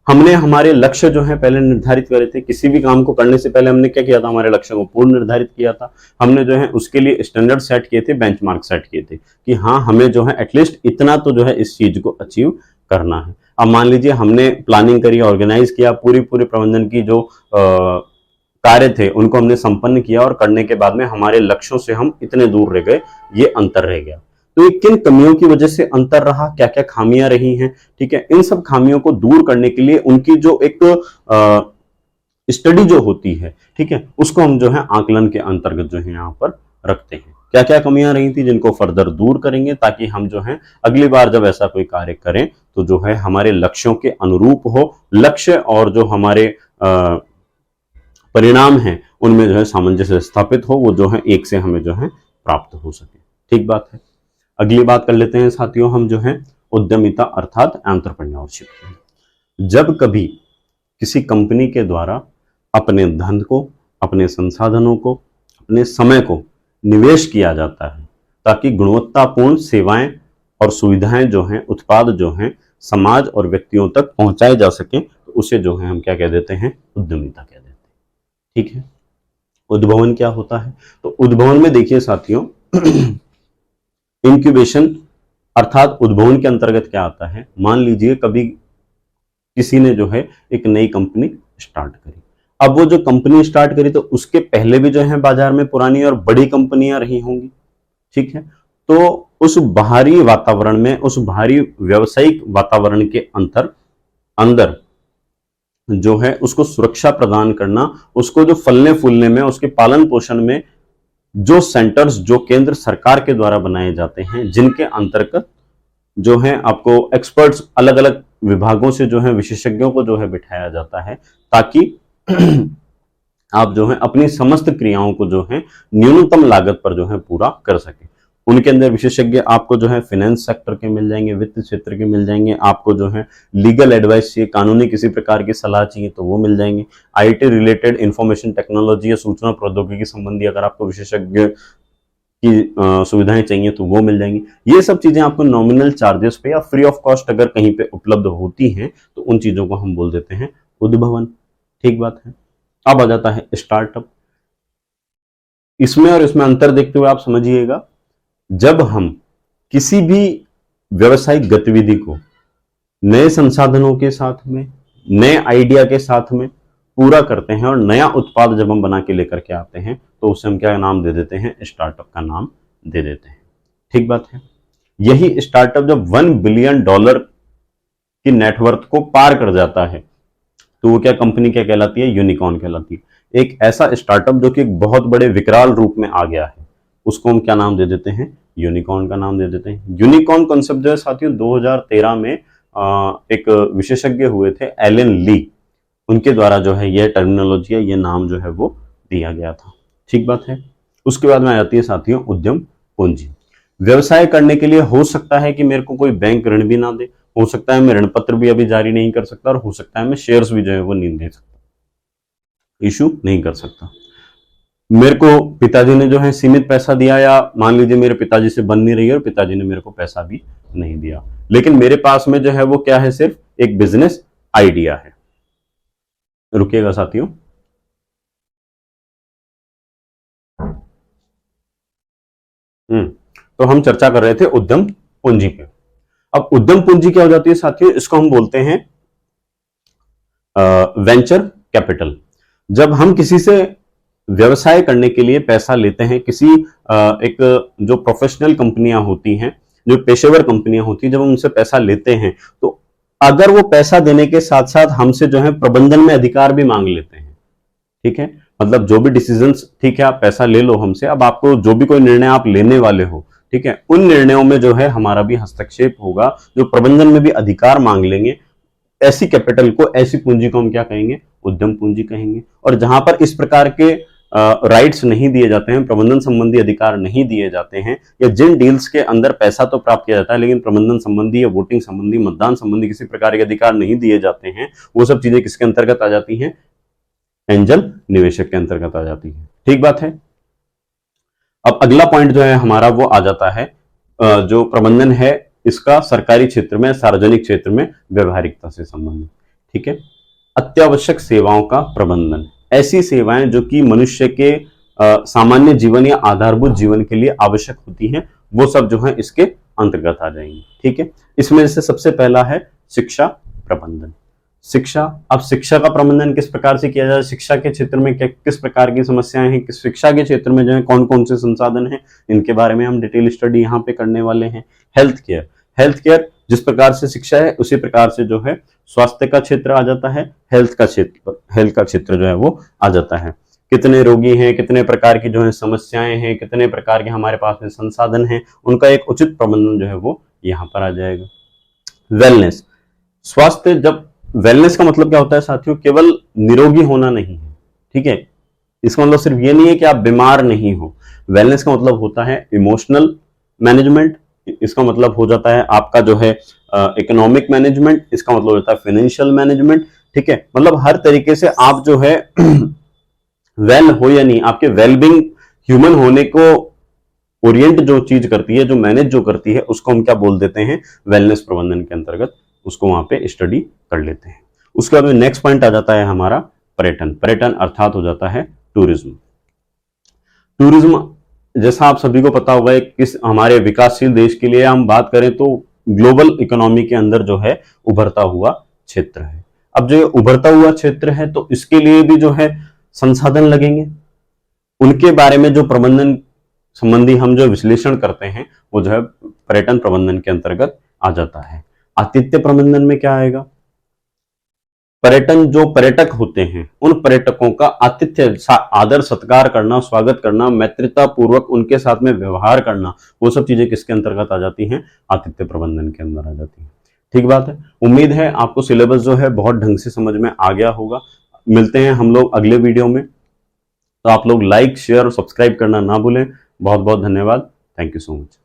हमने हमारे लक्ष्य जो है पहले निर्धारित करे थे। किसी भी काम को करने से पहले हमने क्या किया था, हमारे लक्ष्य को पूर्ण निर्धारित किया था। हमने जो है उसके लिए स्टैंडर्ड सेट किए थे, बेंचमार्क सेट किए थे कि हाँ हमें जो है एटलीस्ट इतना तो जो है इस चीज को अचीव करना है। अब मान लीजिए हमने प्लानिंग करी, ऑर्गेनाइज किया, पूरी प्रबंधन की जो कार्य थे उनको हमने संपन्न किया, और करने के बाद में हमारे लक्ष्यों से हम इतने दूर रह गए, ये अंतर रह गया। तो ये किन कमियों की वजह से अंतर रहा, क्या क्या खामियां रही हैं, ठीक है, इन सब खामियों को दूर करने के लिए उनकी जो एक स्टडी जो होती है, ठीक है, उसको हम जो है आकलन के अंतर्गत जो है यहाँ पर रखते हैं। क्या क्या कमियां रही थी जिनको फर्दर दूर करेंगे, ताकि हम जो है अगली बार जब ऐसा कोई कार्य करें तो जो है हमारे लक्ष्यों के अनुरूप हो, लक्ष्य और जो हमारे परिणाम हैं उनमें जो है सामंजस्य स्थापित हो, वो जो है एक से हमें जो है प्राप्त हो सके। ठीक बात है। अगली बात कर लेते हैं साथियों हम जो है उद्यमिता अर्थात एंटरप्रेन्योरशिप की। जब कभी किसी कंपनी के द्वारा अपने धन को, अपने संसाधनों को, अपने समय को निवेश किया जाता है ताकि गुणवत्तापूर्ण सेवाएं और सुविधाएं जो हैं, उत्पाद जो हैं समाज और व्यक्तियों तक पहुंचाए जा सके, तो उसे जो है हम क्या कह देते हैं, उद्यमिता कह देते हैं। ठीक है। उद्भवन क्या होता है, तो उद्भवन में देखिए साथियों इंक्यूबेशन अर्थात उद्भवन के अंतर्गत क्या आता है, मान लीजिए कभी किसी ने जो है एक नई कंपनी स्टार्ट करी। अब वो जो कंपनी स्टार्ट करी तो उसके पहले भी जो है बाजार में पुरानी और बड़ी कंपनियां रही होंगी। ठीक है। तो उस बाहरी वातावरण में, उस बाहरी व्यवसायिक वातावरण के अंदर जो है उसको सुरक्षा प्रदान करना, उसको जो फलने फूलने में, उसके पालन पोषण में जो सेंटर्स, जो केंद्र सरकार के द्वारा बनाए जाते हैं, जिनके अंतर्गत जो है आपको एक्सपर्ट्स, अलग अलग विभागों से जो है विशेषज्ञों को जो है बिठाया जाता है, ताकि आप जो है अपनी समस्त क्रियाओं को जो है न्यूनतम लागत पर जो है पूरा कर सके। उनके अंदर विशेषज्ञ आपको जो है फाइनेंस सेक्टर के मिल जाएंगे, वित्त क्षेत्र के मिल जाएंगे, आपको जो है लीगल एडवाइस चाहिए, कानूनी किसी प्रकार की सलाह चाहिए तो वो मिल जाएंगे, आईटी रिलेटेड, इंफॉर्मेशन टेक्नोलॉजी या सूचना प्रौद्योगिकी संबंधी अगर आपको विशेषज्ञ की सुविधाएं चाहिए तो वो मिल जाएंगी। ये सब चीजें आपको नॉमिनल चार्जेस पे या फ्री ऑफ कॉस्ट अगर कहीं पे उपलब्ध होती हैं तो उन चीजों को हम बोल देते हैं उद्भवन। ठीक बात है। अब आ जाता है स्टार्टअप। इसमें और इसमें अंतर देखते हुए आप समझिएगा, जब हम किसी भी व्यवसायिक गतिविधि को नए संसाधनों के साथ में, नए आइडिया के साथ में पूरा करते हैं और नया उत्पाद जब हम बना के लेकर के आते हैं तो उसे हम क्या नाम दे देते हैं, स्टार्टअप का नाम दे देते हैं। ठीक बात है। यही स्टार्टअप जब $1 बिलियन की नेटवर्थ को पार कर जाता है तो वो क्या कंपनी क्या कहलाती है, यूनिकॉर्न कहलाती है। एक ऐसा स्टार्टअप जो कि एक बहुत बड़े विकराल रूप में आ गया है, उसको हम क्या नाम दे देते हैं, यूनिकॉर्न का नाम दे देते हैं। यूनिकॉर्न कॉन्सेप्ट जो है साथियों 2013 में एक विशेषज्ञ हुए थे एलन ली, उनके द्वारा जो है यह टर्मिनोलॉजी है, ये नाम जो है वो दिया गया था। ठीक बात है। उसके बाद में आ जाती है साथियों उद्यम पूंजी। व्यवसाय करने के लिए हो सकता है कि मेरे को कोई बैंक ऋण भी ना दे, हो सकता है मैं ऋण पत्र भी अभी जारी नहीं कर सकता, और हो सकता है मैं शेयर्स भी जो है वो नहीं दे सकता, इशू नहीं कर सकता। मेरे को पिताजी ने जो है सीमित पैसा दिया, या मान लीजिए मेरे पिताजी से बन नहीं रही है और पिताजी ने मेरे को पैसा भी नहीं दिया, लेकिन मेरे पास में जो है वो क्या है, सिर्फ एक बिजनेस आइडिया है। रुकिएगा साथियों। तो हम चर्चा कर रहे थे उद्यम पूंजी पे। अब उद्यम पूंजी क्या हो जाती है साथियों, इसको हम बोलते हैं वेंचर कैपिटल। जब हम किसी से व्यवसाय करने के लिए पैसा लेते हैं, किसी एक जो प्रोफेशनल कंपनियां होती हैं, जो पेशेवर कंपनियां होती हैं, जब हम उनसे पैसा लेते हैं तो अगर वो पैसा देने के साथ साथ हमसे जो है प्रबंधन में अधिकार भी मांग लेते हैं। ठीक है। मतलब जो भी डिसीजंस, ठीक है आप पैसा ले लो हमसे, अब आपको जो भी कोई निर्णय आप लेने वाले हो, ठीक है, उन निर्णयों में जो है हमारा भी हस्तक्षेप होगा, जो प्रबंधन में भी अधिकार मांग लेंगे। ऐसी कैपिटल को, ऐसी पूंजी को हम क्या कहेंगे, उद्यम पूंजी कहेंगे। और जहां पर इस प्रकार के राइट्स नहीं दिए जाते हैं, प्रबंधन संबंधी अधिकार नहीं दिए जाते हैं, या जिन डील्स के अंदर पैसा तो प्राप्त किया जाता है लेकिन प्रबंधन संबंधी या वोटिंग संबंधी, मतदान संबंधी किसी प्रकार के अधिकार नहीं दिए जाते हैं, वो सब चीजें किसके अंतर्गत आ जाती हैं, एंजल निवेशक के अंतर्गत आ जाती है। ठीक बात है। अब अगला पॉइंट जो है हमारा वो आ जाता है, जो प्रबंधन है इसका सरकारी क्षेत्र में, सार्वजनिक क्षेत्र में व्यवहारिकता से संबंधित। ठीक है। अत्यावश्यक सेवाओं का प्रबंधन, ऐसी सेवाएं जो कि मनुष्य के सामान्य जीवन या आधारभूत जीवन के लिए आवश्यक होती हैं, वो सब जो है इसके अंतर्गत आ जाएंगी। ठीक है। इसमें से सबसे पहला है शिक्षा प्रबंधन। शिक्षा, अब शिक्षा का प्रबंधन किस प्रकार से किया जाए, शिक्षा के क्षेत्र में किस प्रकार की समस्याएं हैं, किस शिक्षा के क्षेत्र में जो है कौन कौन से संसाधन हैं, इनके बारे में हम डिटेल स्टडी यहाँ पे करने वाले हैं। हेल्थ केयर, हेल्थ केयर जिस प्रकार से शिक्षा है उसी प्रकार से जो है स्वास्थ्य का क्षेत्र आ जाता है, हेल्थ का क्षेत्र जो है वो आ जाता है। कितने रोगी हैं, कितने प्रकार की जो है समस्याएं हैं, कितने प्रकार के हमारे पास में संसाधन हैं, उनका एक उचित प्रबंधन जो है वो यहाँ पर आ जाएगा। वेलनेस, स्वास्थ्य, जब वेलनेस का मतलब क्या होता है साथियों, केवल निरोगी होना नहीं है, ठीक है। इसका मतलब सिर्फ ये नहीं है कि आप बीमार नहीं हो। वेलनेस का मतलब होता है इमोशनल मैनेजमेंट, इसका मतलब हो जाता है आपका जो है इकोनॉमिक मैनेजमेंट, इसका मतलब होता है फाइनेंशियल मैनेजमेंट, ठीक है। मतलब हर तरीके से आप जो है वेल हो या नहीं, आपके वेलबींग, ह्यूमन होने को ओरिएंट जो चीज करती है, जो मैनेज जो करती है, उसको हम क्या बोल देते हैं, वेलनेस प्रबंधन के अंतर्गत उसको वहां पे स्टडी कर लेते हैं। उसके बाद में नेक्स्ट पॉइंट आ जाता है हमारा पर्यटन। पर्यटन अर्थात हो जाता है टूरिज्म। टूरिज्म जैसा आप सभी को पता होगा, किस हमारे विकासशील देश के लिए हम बात करें तो ग्लोबल इकोनॉमी के अंदर जो है उभरता हुआ क्षेत्र है। अब जो उभरता हुआ क्षेत्र है तो इसके लिए भी जो है संसाधन लगेंगे, उनके बारे में जो प्रबंधन संबंधी हम जो विश्लेषण करते हैं वो जो है पर्यटन प्रबंधन के अंतर्गत आ जाता है। आतिथ्य प्रबंधन में क्या आएगा, पर्यटन जो पर्यटक होते हैं उन पर्यटकों का आतिथ्य, आदर सत्कार करना, स्वागत करना, मैत्रीता पूर्वक उनके साथ में व्यवहार करना, वो सब चीजें किसके अंतर्गत आ जाती हैं, आतिथ्य प्रबंधन के अंदर आ जाती हैं। ठीक बात है। उम्मीद है आपको सिलेबस जो है बहुत ढंग से समझ में आ गया होगा। मिलते हैं हम लोग अगले वीडियो में, तो आप लोग लाइक, शेयर और सब्सक्राइब करना ना भूलें। बहुत बहुत धन्यवाद। Thank you so much.